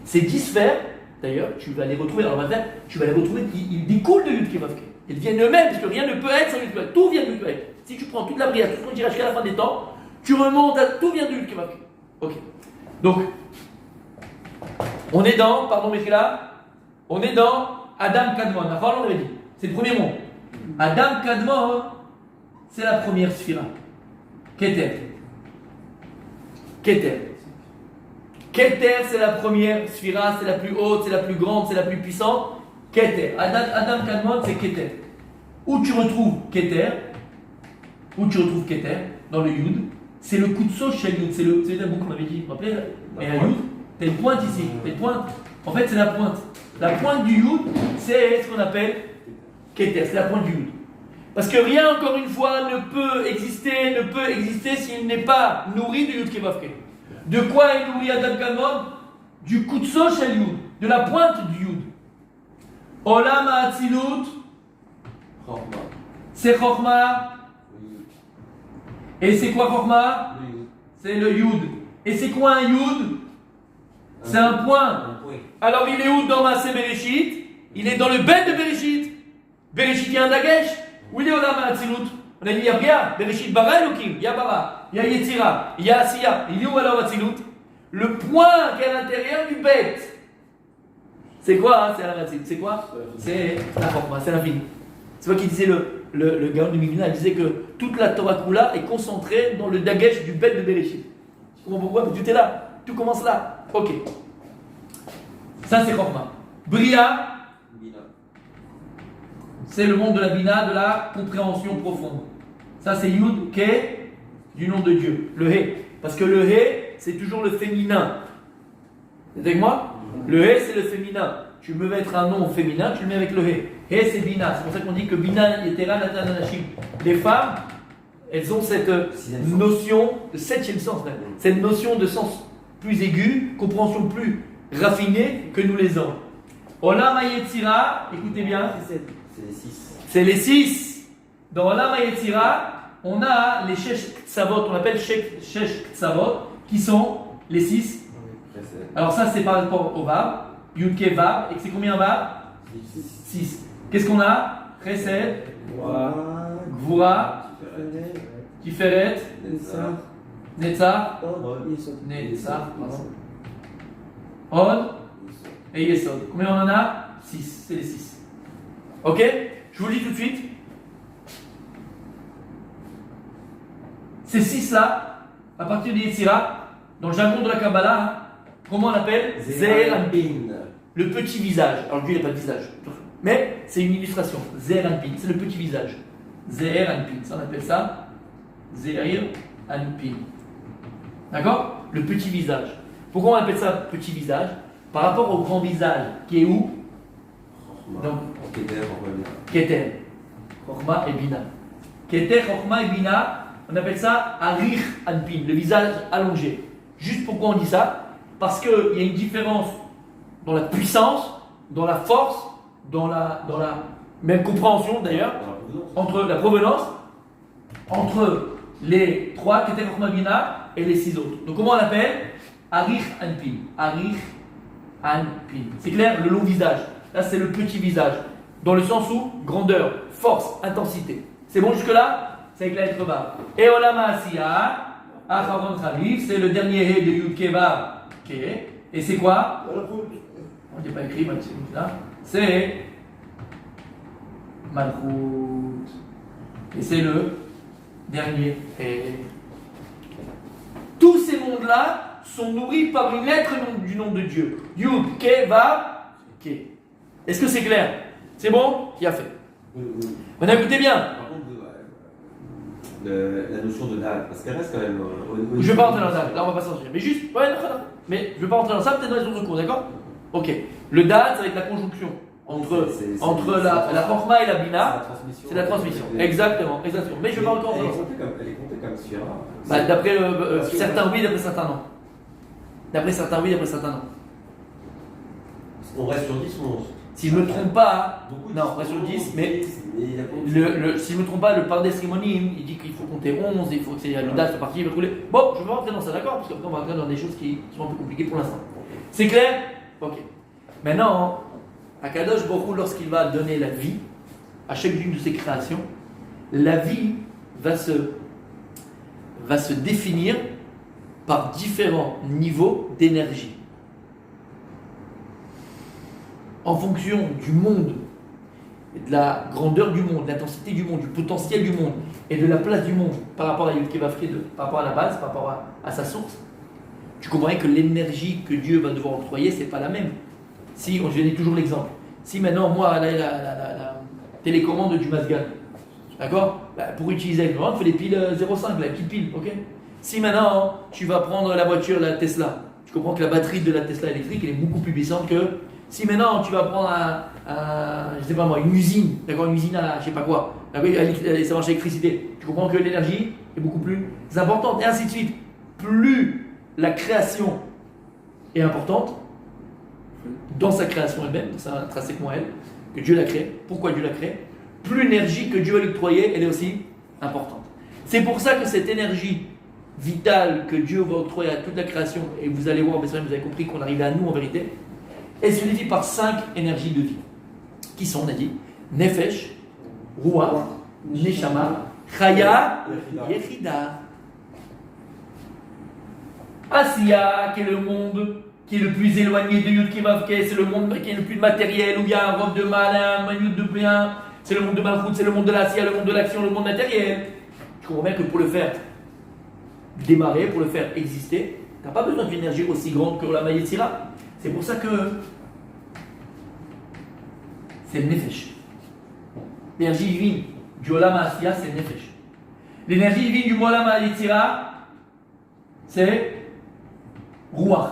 Ces 10 sphères, d'ailleurs, tu vas les retrouver, alors maintenant, tu vas les retrouver, ils découlent de Yud Kevavke. Ils viennent eux-mêmes, parce que rien ne peut être sans Yud Kevavke. Tout vient de Yud Kevavke. Si tu prends toute la brillance, tout ce qu'on dira jusqu'à la fin des temps, tu remontes à tout vient de Yud Kevavke. Ok. Donc, on est dans, pardon Mechila, on est dans Adam Kadmon. On l'avait dit. C'est le premier mot. Adam Kadmon, c'est la première sphira. Keter. Keter, c'est la première sphira, c'est la plus haute, c'est la plus grande, c'est la plus puissante. Keter. Adam Kadmon, c'est Keter. Où tu retrouves Keter, dans le Yud, c'est le Kutso Shel Yud. C'est le bout qu'on avait dit. Vous vous rappelez? Mais un Yud, t'as une pointe ici. T'as une pointe. En fait, c'est la pointe. La pointe du Yud, c'est ce qu'on appelle Keter. C'est la pointe du Yud. Parce que rien, encore une fois, ne peut exister s'il n'est pas nourri du Yud Kevavke. De quoi est nourri Adam Kadmon? Du Kutso Shel Yud. De la pointe du Yud. Olam Ha'atzilut, c'est Chokhmah. Et c'est quoi Chokhmah? C'est le Yud. Et c'est quoi un Yud? C'est un point. Alors il est où dans Maaseh Bereshit? Il est dans le Bet de Bereshit. Bereshit, il y a un Dagesh. Où il est Olam Ha'atzilut? On a dit il y a Bria, Bereshit bara Elokim, il y a Bara, il y a Yetzira, il y a Asiya. Il est où Olam Ha'atzilut? Le point qui est à l'intérieur du Bet. C'est quoi, hein? C'est la Ha'atzilut. C'est quoi? C'est la Chokhmah, c'est l'infini. C'est moi qui disais, le Gaon de Mivina disait que toute la Torah Kula est concentrée dans le Dagesh du Bet de Bereshit. Tu comprends pourquoi? Tout est là, tout commence là. Ok. Ça c'est Chokhmah. Bria, c'est le monde de la Bina, de la compréhension profonde. Ça, c'est Yud, Ke, du nom de Dieu. Le He. Parce que le He, c'est toujours le féminin. Vous êtes avec moi? Le He, c'est le féminin. Tu veux mettre un nom féminin, tu le mets avec le He. He, c'est Bina. C'est pour ça qu'on dit que Bina, Yetera, Natan, Anashim. Les femmes, elles ont cette notion, le septième sens même, cette notion de sens plus aigu, compréhension plus raffinée que nous les hommes. Olam HaYetzira, écoutez bien, C'est C'est les 6. c'est les 6. Dans Olam HaYetzira, on a les Shesh Tzavot, on appelle Shesh Tzavot, qui sont les 6. Alors ça, c'est par rapport au Vav, Yud Ke Vav, et c'est combien Vav? 6. Qu'est-ce qu'on a? Chesed, Gvura, Tiferet, Netzach, Netzach, pardon. Od et Yesod. Combien on en a? 6. C'est les 6. Ok? Je vous le dis tout de suite. Ces 6-là, à partir de Yetzira, dans le jargon de la Kabbalah, comment on l'appelle? Ze'er Anpin. Le petit visage. Alors Dieu, il n'a pas de visage. Mais c'est une illustration. Ze'er Anpin. C'est le petit visage. Ze'er Anpin. Ça, on appelle ça Ze'er Anpin. D'accord? Le petit visage. Pourquoi on appelle ça petit visage? Par rapport au grand visage, qui est où? Donc, Keter, Chokhma et Bina. Keter, Chokhma et Bina, on appelle ça Arich Anpin, le visage allongé. Juste pourquoi on dit ça? Parce qu'il y a une différence dans la puissance, dans la force, dans la même compréhension d'ailleurs, entre la provenance, entre les 3, Keter, Chokhma, Bina, et les 6 autres. Donc comment on l'appelle? Arich Anpin. Arich Anpin. C'est clair? Le long visage. Là, c'est le petit visage. Dans le sens où grandeur, force, intensité. C'est bon jusque-là? C'est avec la lettre Vav. Et Olam HaAsiya, Acharon Chalif, c'est le dernier He de Yud Ke Vav Ke. Et c'est quoi? On n'est pas écrit, là. C'est Malchut. Et c'est le dernier He. Tous ces mondes-là sont nourris par une lettre du nom de Dieu. Yud Ke Vav Ke. Est-ce que c'est clair? C'est bon? Qui a fait? Maintenant écoutez bien. Par contre, la notion de date, parce qu'elle reste quand même. Je ne vais pas rentrer dans ça, là on va pas s'en sortir. Mais juste, ouais, mais je ne vais pas rentrer dans ça, peut-être dans les autres cours, d'accord? Ok. Le date, ça va être la conjonction entre la Chokhma et la Bina. C'est la transmission. Exactement. Mais je ne vais pas encore Elle est rentrer. comptée comme Sphira. Bah, d'après certains oui, d'après certains non. D'après certains oui, d'après certains non. On reste sur 10 ou 11? Si je ne me trompe pas, Beaucoup non, on reste sur 10, mais il a pas- si je ne me trompe pas, le Pardes Simonim, il dit qu'il faut compter 11, il faut que c'est le date, c'est parti, il va couler. Bon, je vais pas rentrer dans ça, d'accord? Parce qu'après on va rentrer dans des choses qui sont un peu compliquées pour l'instant. C'est clair? Ok. Maintenant, Akadosh Baruch Hu, lorsqu'il va donner la vie à chacune de ses créations, la vie va se définir par différents niveaux d'énergie. En fonction du monde, de la grandeur du monde, de l'intensité du monde, du potentiel du monde et de la place du monde par rapport à Yud Ke Vav Ke, par rapport à la base, par rapport à sa source, tu comprends que l'énergie que Dieu va devoir octroyer, c'est pas la même. Si, je donne toujours l'exemple, si maintenant moi, la télécommande du Mazgan, d'accord, pour utiliser avec on fait les piles 0,5, la petite pile, ok. Si maintenant tu vas prendre la voiture, la Tesla, tu comprends que la batterie de la Tesla électrique elle est beaucoup plus puissante que si maintenant tu vas prendre je sais pas moi, une usine, d'accord, une usine à je sais pas quoi, ça marche à l'électricité, tu comprends que l'énergie est beaucoup plus importante, et ainsi de suite. Plus la création est importante, dans sa création elle-même, dans sa intrinsèquement elle, que Dieu l'a créée, pourquoi Dieu l'a créée, plus l'énergie que Dieu va lui octroyer, elle est aussi importante. C'est pour ça que cette énergie vitale que Dieu va octroyer à toute la création, et vous allez voir, vous avez compris qu'on arrive à nous en vérité, elle se définit par 5 énergies de vie, qui sont, on a dit, Nefesh, Ruach, Neshama, Chaya, Yechida. Asiya, qui est le monde qui est le plus éloigné de Yud Ke Vav Ke, c'est le monde qui est le plus matériel, où il y a un robe de malin, un Yud de bien, c'est le monde de Malchut, c'est le monde de l'Asiya, le monde de l'action, le monde matériel. Je comprends bien que pour le faire démarrer, pour le faire exister, tu n'as pas besoin d'une énergie aussi grande que la Yetzira. C'est pour ça que c'est le Nefesh. L'énergie divine du Olam HaAsiya, c'est le Nefesh. L'énergie divine du Molam Yetzira, c'est Ruach.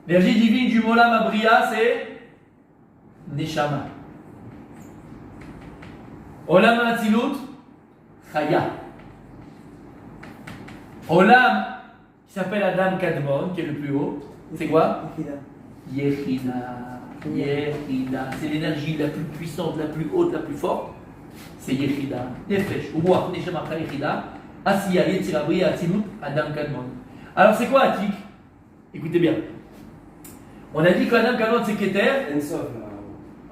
L'énergie divine du Molam Abria, c'est Neshama. Olam Atzilut, Chaya. Olam, qui s'appelle Adam Kadmon, qui est le plus haut, c'est quoi? Yechida. Yechida. C'est l'énergie la plus puissante, la plus haute, la plus forte. C'est Yechida. Nefesh, Ruach, Neshama, Yechida. Asiya, Yetzira, Bria, Atzilut, Adam Kadmon. Alors c'est quoi Atik? Écoutez bien. On a dit qu'Adam Kadmon c'est Keter. Ensof, là.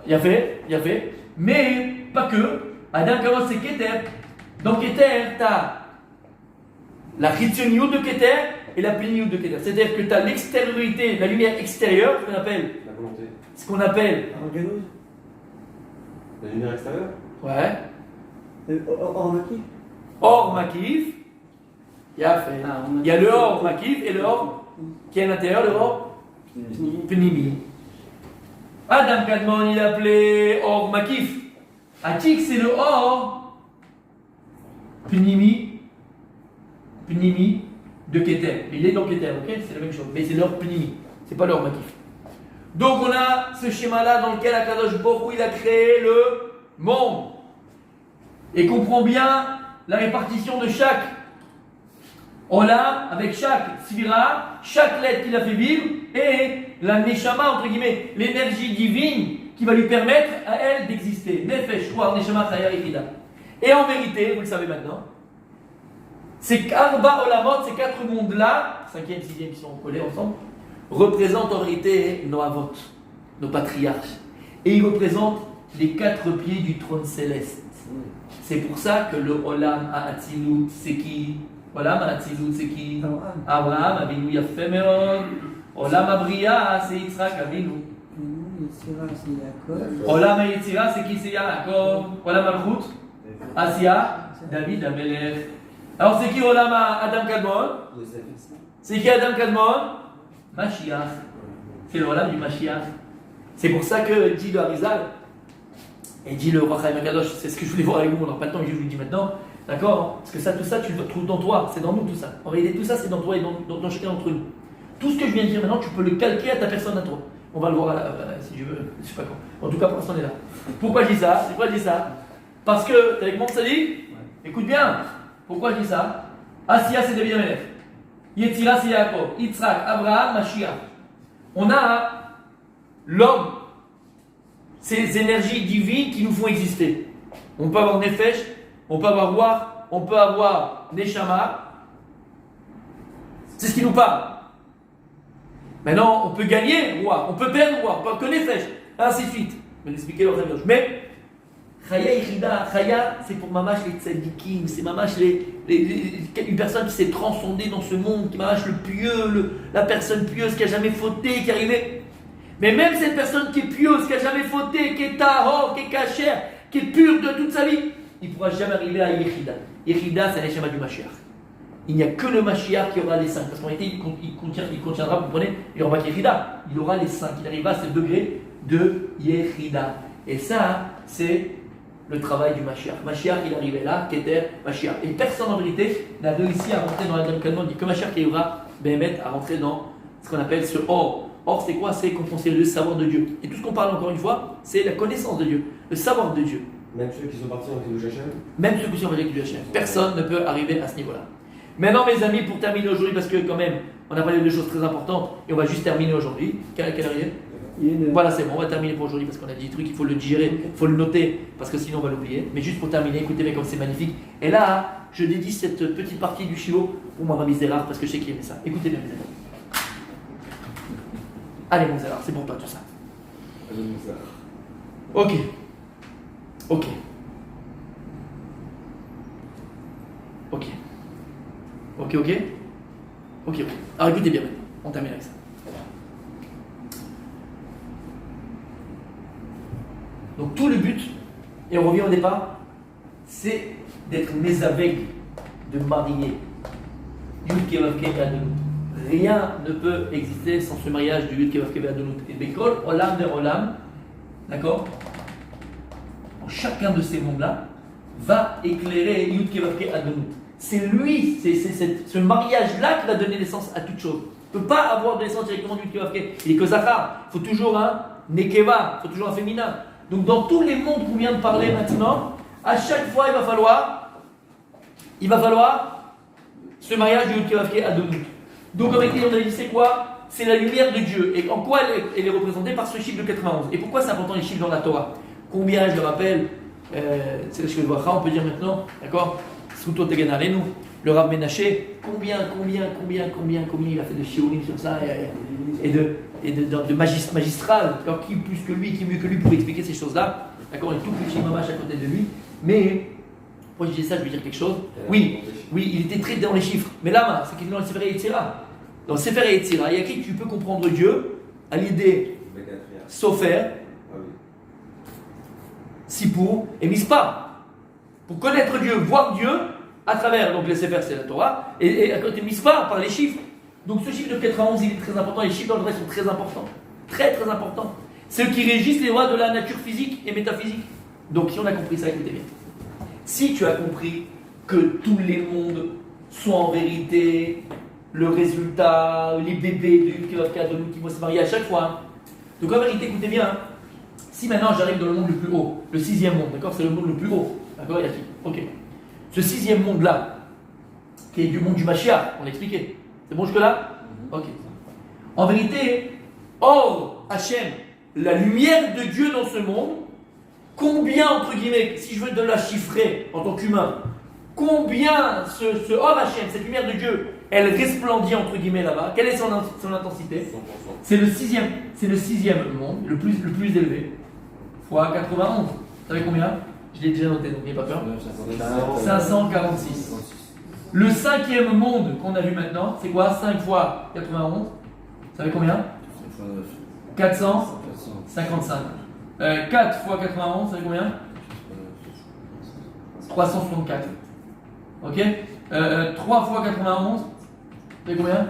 Il a fait. Mais pas que. Adam Kadmon c'est Keter. Dans Keter, tu as la Chitzioniout de Keter et la Pléniout de Keter. C'est-à-dire que tu as l'extériorité, la lumière extérieure, La volonté. ce qu'on appelle. Organos. La lumière extérieure. Ouais. Or Makif. Or Makif. Il y a le Or Makif et le Or qui est à l'intérieur, le Or Pnimi. Adam Kadmon il appelait Or Makif. Atik c'est le Or Pnimi de Keter. Il est dans Keter, ok? C'est la même chose. Mais c'est l'Or Pnimi. C'est pas l'Or Makif. Donc on a ce schéma-là dans lequel Akadosh Baruch Hu, il a créé le monde. Et comprend bien la répartition de chaque Olam, avec chaque Sphira, chaque lettre qu'il a fait vivre, et la Neshama, entre guillemets, l'énergie divine qui va lui permettre à elle d'exister. Nefesh, Ruach, Neshama, Chaya, Yechida. Et en vérité, vous le savez maintenant, ces Arba Olamot, ces quatre mondes-là, 5e, 6e qui sont collés ensemble, représentent en réalité nos Avot, nos patriarches. Et ils représentent les quatre pieds du trône céleste. C'est pour ça que le Olam Ha'atzilut, c'est qui? Olam Ha'atzilut, c'est qui? Abraham Avinu Yafé Meod. Olam Abria, c'est Yitzhak Avinu. Yetzira, c'est Yaakov. Olam Yetzira, c'est qui? C'est Yaakov. Olam Malchut, Asia, David Amelech. Alors c'est qui Olam Adam Kadmon? C'est qui Adam Kadmon? Mashiach. C'est le Olam du Mashiach. C'est pour ça que dit le Harizal, et dit le Rach Chaim Akadosh, c'est ce que je voulais voir avec vous, on n'a pas le temps, mais je vous le dis maintenant, d'accord? Parce que ça, tout ça, tu le trouves dans toi, c'est dans nous tout ça. En réalité, tout ça, c'est dans toi et dans chacun d'entre nous. Tout ce que je viens de dire maintenant, tu peux le calquer à ta personne à toi. On va le voir si je veux, je sais pas quand. En tout cas, pour l'instant, on est là. Pourquoi je dis ça? Pourquoi je dis ça? Parce que, t'es avec moi, Sadi? Écoute bien. Pourquoi je dis ça? Asiya, c'est David Amelech. Yetzira, c'est Yaakov. Yitzhak, Abraham, Mashiach. On a l'homme, ces énergies divines qui nous font exister. On peut avoir Nefesh, on peut avoir Ruach, on peut avoir Neshama. C'est ce qui nous parle. Maintenant, on peut gagner Ruach, on peut perdre Ruach, on peut avoir que Nefesh, ainsi de suite. Je vais l'expliquer dans un Mais Chaya Yechida, Chaya, c'est pour Mamash les tzadikim, c'est Mamash une personne qui s'est transcendée dans ce monde, qui Mamash le pieux, la personne pieuse qui a jamais fauté, qui est arrivée. Mais même cette personne qui est pieuse, qui a jamais fauté, qui est tahor, qui est cachère, qui est pure de toute sa vie, il ne pourra jamais arriver à Yechida. Yechida, c'est l'échama du Mashiach. Il n'y a que le Mashiach qui aura les 5. Parce qu'en réalité, il contiendra, vous comprenez, il n'aura pas Yechida. Il aura les 5. Il arrivera à ce degré de Yechida. Et ça, c'est le travail du Mashiach. Mashiach, il est arrivé là, Keter, Mashiach. Et personne en vérité n'a réussi à rentrer dans la Adam Kadmon. Il dit que Mashiach qui arrivera, Béhémet, à rentrer dans ce qu'on appelle ce Or. Or, c'est quoi? C'est qu'on considère le savoir de Dieu. Et tout ce qu'on parle encore une fois, c'est la connaissance de Dieu, le savoir de Dieu. Même ceux qui sont partis en Kiddush Hashem. Même ceux qui sont avec Kiddush Hashem. Personne ne peut arriver à ce niveau-là. Maintenant, mes amis, pour terminer aujourd'hui, parce que quand même, on a parlé de choses très importantes, et on va juste terminer aujourd'hui. Quelle heure il est? Voilà, c'est bon, on va terminer pour aujourd'hui, parce qu'on a dit des trucs, il faut le digérer, il faut le noter, parce que sinon on va l'oublier. Mais juste pour terminer, écoutez bien comme c'est magnifique. Et là, je dédie cette petite partie du shiur pour ma Zérar, parce que je sais qu'il aimait ça. Écoutez bien, mes amis. Allez, mon Zérar, c'est pour toi tout ça. Ok. Ok. Ok. Ok, ok. Ok, ok. Alors écoutez bien maintenant, on termine avec ça. Donc tout le but, et on revient au départ, c'est d'être mésavègue, de marier. Yud Kevav Ke Adonut. Rien ne peut exister sans ce mariage du Yud Kevav Ke Adonut. Et Bekol, Olam de Olam, d'accord? En chacun de ces mondes-là, va éclairer Yud Kevavke Adonut. C'est lui, c'est ce mariage-là qui va donner naissance à toute chose. On ne peut pas avoir de naissance directement du Yud Kevavke. Il est que Zachar. Il faut toujours un Nekeva, il faut toujours un féminin. Donc dans tous les mondes qu'on vient de parler maintenant, à chaque fois il va falloir ce mariage du Yud Kevavke Adonut. Donc avec les on a dit c'est quoi? C'est la lumière de Dieu. Et en quoi elle est représentée par ce chiffre de 91? Et pourquoi c'est important les chiffres dans la Torah? Combien, je le rappelle, c'est le chiffre de Bracha, on peut dire maintenant, d'accord? Souto Teganalenu, le Rav Menaché, combien il a fait de shiurim sur ça et de magistral, d'accord? Qui plus que lui, qui mieux que lui pour expliquer ces choses-là, d'accord? Et tout petit mamache à côté de lui. Mais, moi je dis ça, je veux dire quelque chose. Oui, il était très dans les chiffres. Mais là, c'est qu'il est dans le Sefer Yetzira. Dans le Sefer Yetzira, il y a qui tu peux comprendre Dieu à l'idée Sofer, Sipour et Mispa. Pour connaître Dieu, voir Dieu à travers donc les Sefer, c'est la Torah, et à côté Mispa par les chiffres. Donc ce chiffre de 91, il est très important. Les chiffres dans le reste sont très importants. Très très importants. C'est eux qui régissent les lois de la nature physique et métaphysique. Donc si on a compris ça, écoutez bien. Si tu as compris que tous les mondes sont en vérité le résultat, les bébés de nous qui vont se marier à chaque fois. Donc en vérité, écoutez bien, hein. Si maintenant j'arrive dans le monde le plus haut, le 6e monde, d'accord, c'est le monde le plus haut, d'accord, Yaki, ok. Ce 6e monde-là, qui est du monde du Mashiach, on l'a expliqué. C'est bon jusque-là? Ok. En vérité, or, Hachem, la lumière de Dieu dans ce monde, combien, entre guillemets, si je veux de la chiffrer en tant qu'humain, combien ce or Hachem, cette lumière de Dieu, elle resplendit entre guillemets là-bas. Quelle est son intensité? 100%. C'est le sixième monde, le plus élevé, fois 91. Vous savez combien? Je l'ai déjà noté, donc n'ayez pas peur. 546. Le 5e monde qu'on a vu maintenant, c'est quoi? 5 fois 91. Vous savez combien? 455. 4 fois 91, vous savez combien? 364. Ok? 3 fois 91, vous savez combien?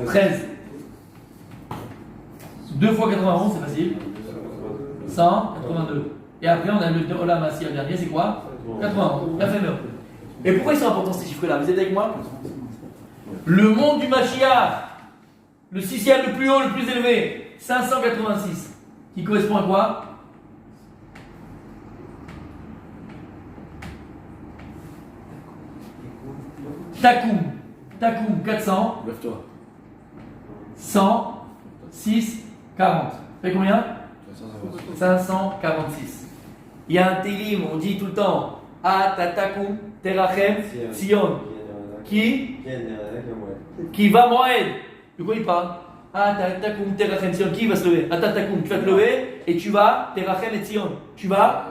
13. 2 fois 91, c'est facile. 182. Et après, on a le Olam Assi, le dernier, c'est quoi? 91. La fameux. Et pourquoi ils sont importants ces chiffres-là? Vous êtes avec moi? Le monde du Mashiach, le 6e le plus haut, le plus élevé, 586, qui correspond à quoi? Takoum 400. Lève-toi. 100, 6, 40. Ça fait combien? 546. Il y a un télim, on dit tout le temps Atatakum Terachem Sion. Qui va moed. De quoi il parle? Atatakum Terachem Sion. Qui va se lever? Atatakum, tu vas te lever et tu vas Terachem et Sion. Tu vas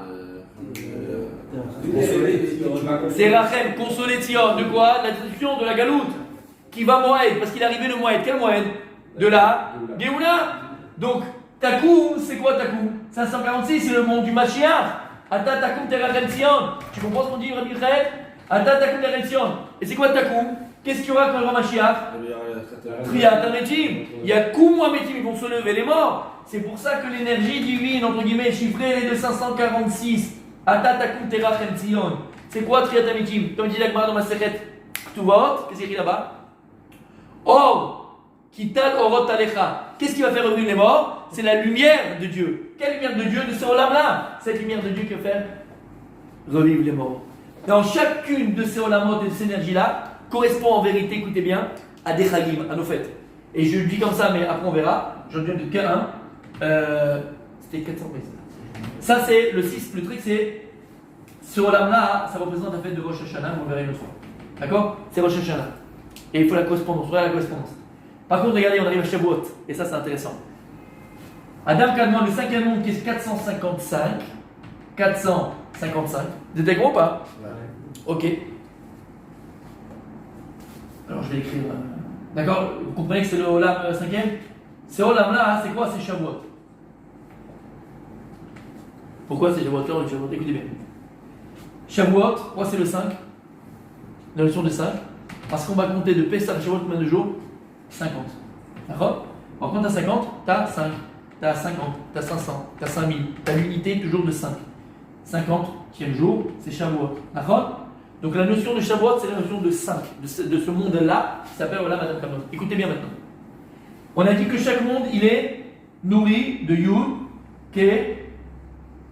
Terachem, consoler Sion. De quoi? La destruction de la galoute. Qui va moed, parce qu'il est arrivé le moed. Quel moed? De la Géoula. Donc, Takoum, c'est quoi Takoum? 546, c'est le monde du Mashiach. Ata Takoum Terachem Sion. Tu comprends ce qu'on dit, Rabbi Michael? Ata Takoum Terachem Sion. Et c'est quoi Takoum? Qu'est-ce qu'il y aura quand il y aura Mashiach? Triat Ametim. Il y a Koum ou Ametim, ils vont se lever les morts. C'est pour ça que l'énergie divine, entre guillemets, chiffrée, est de 546. Ata Takoum Terachem Sion. C'est quoi Triat Ametim? Comme dit l'Agmara dans ma secrète Ktuvot, qu'est-ce qu'il y a écrit là-bas? Or, Kital Orot Alecha. Qu'est-ce qui va faire revenir les morts? C'est la lumière de Dieu. Quelle lumière de Dieu? De ce olam-là. Cette lumière de Dieu qui va faire revivre les morts. Dans chacune de ces olamot et de ces énergies-là correspond en vérité, écoutez bien, à des chagim, à nos fêtes. Et je le dis comme ça, mais après on verra. J'en donne qu'un. C'était 400 mètres. Ça c'est le 6. Le truc c'est ce olam-là, ça représente la fête de Rosh Hashanah, vous verrez une autre fois. D'accord? C'est Rosh Hashanah. Et il faut la correspondance. Regardez la correspondance. Par contre, regardez, on arrive à Shavuot. Et ça, c'est intéressant. Adam Kadmon, le 5e monde qui est 455. 455. Vous êtes avec moi ou pas? Ouais. Ok. Alors, je vais écrire. D'accord? Vous comprenez que c'est le Olam 5e? Ce Olam-là, c'est quoi? C'est Shavuot. Pourquoi c'est Shavuot? Écoutez bien. Shavuot, pourquoi c'est le 5? La notion de 5. Parce qu'on va compter de Pessah à Shavuot combien de jours? 50. D'accord? Alors quand tu as 50, tu as 5. Tu as 50, tu as 500, tu as 5000. Tu as l'unité toujours de 5. 50e jour, c'est Shavuot. D'accord? Donc la notion de Shavuot, c'est la notion de 5, de ce monde-là, qui s'appelle Olam Adam Kamon. Écoutez bien maintenant. On a dit que chaque monde, il est nourri de Yud, Ke,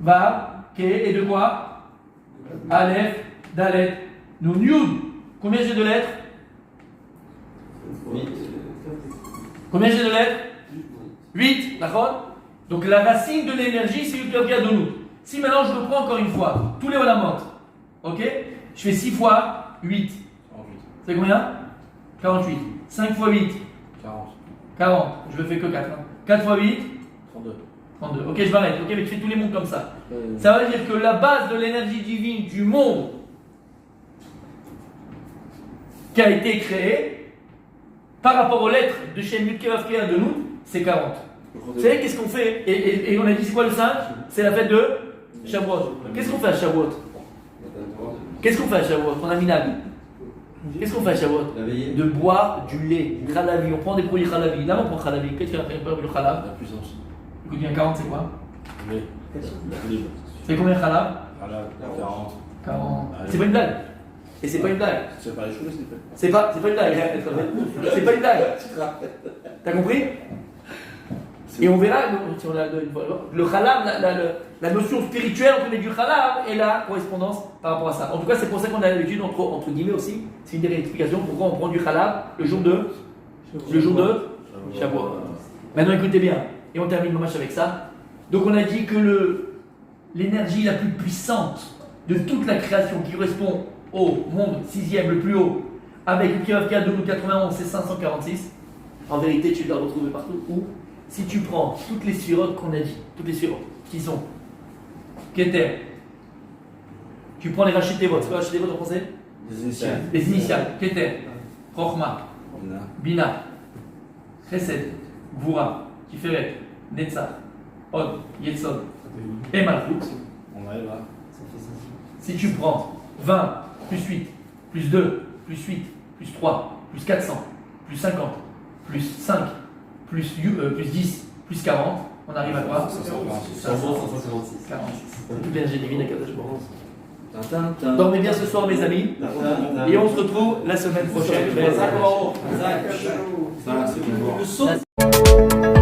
Vav, Ke, et de quoi? Aleph, Dalet, Nun, Yud. Combien j'ai de lettres? 8. Combien j'ai de lettres? 8, d'accord? Donc la racine de l'énergie, c'est Yud, Ke, Vav, Nun. Si maintenant je reprends encore une fois, tous les Olamot, ok? Je fais 6 fois 8. 48. C'est combien? 48. 5 fois 8. 40. 40. Je ne fais que 4. 4 fois 8. 32. 32. Ok, je m'arrête. Ok, mais tu fais tous les mondes comme ça. Ça veut dire que la base de l'énergie divine du monde qui a été créée par rapport aux lettres de Shem Yud Kei Vav Kei de nous, c'est 40. Vous savez qu'est-ce qu'on fait et on a dit c'est quoi le 5? C'est la fête de Shavuot. Qu'est-ce qu'on fait à Shavuot? Qu'est-ce qu'on fait à Shavuot? On a mis la vie. Qu'est-ce qu'on fait à Shavuot? La veillée. De boire du lait, du khalavi. On prend des produits khalavi. Là, on prend khalavi. Qu'est-ce qu'il y a le khalab? La puissance. Écoute bien, 40 c'est quoi? Oui. Libre. C'est combien khalab? Voilà, 40. 40. Allez. C'est pas une blague. Et c'est pas une blague. C'est pas les choses, s'il te plaît. C'est pas une blague. C'est pas une blague. T'as compris? Et on verra, si on a le khalab, la notion spirituelle entre les du khalab et la correspondance par rapport à ça. En tout cas, c'est pour ça qu'on a l'habitude, entre guillemets aussi, c'est une des explications pourquoi on prend du khalab le jour de Shavuot. Maintenant, écoutez bien, et on termine le match avec ça. Donc, on a dit que l'énergie la plus puissante de toute la création qui correspond au monde sixième le plus haut, avec le Kei Vav Kei de nous 91, c'est 546. En vérité, tu dois retrouver partout. Où si tu prends toutes les sphirotes qu'on a dit, toutes les sphirotes qui sont Keter, tu prends les Rachitevot, c'est quoi Rachitevot en français? Les initiales. Les initiales, Keter, Chochma, Bina, Chesed, Gvura, Tiferet, Netzach, Od, Yetzod et Malchut. On arrive là. Si tu prends 20 plus 8 plus 2 plus 8 plus 3 plus 400 plus 50 plus 5 plus 10 plus 40, on arrive à quoi? 556. 46. Toute l'énergie divine à Kadosh Baruch. Dormez bien ce soir, mes amis, et on se retrouve la semaine prochaine. Ça, c'est bon.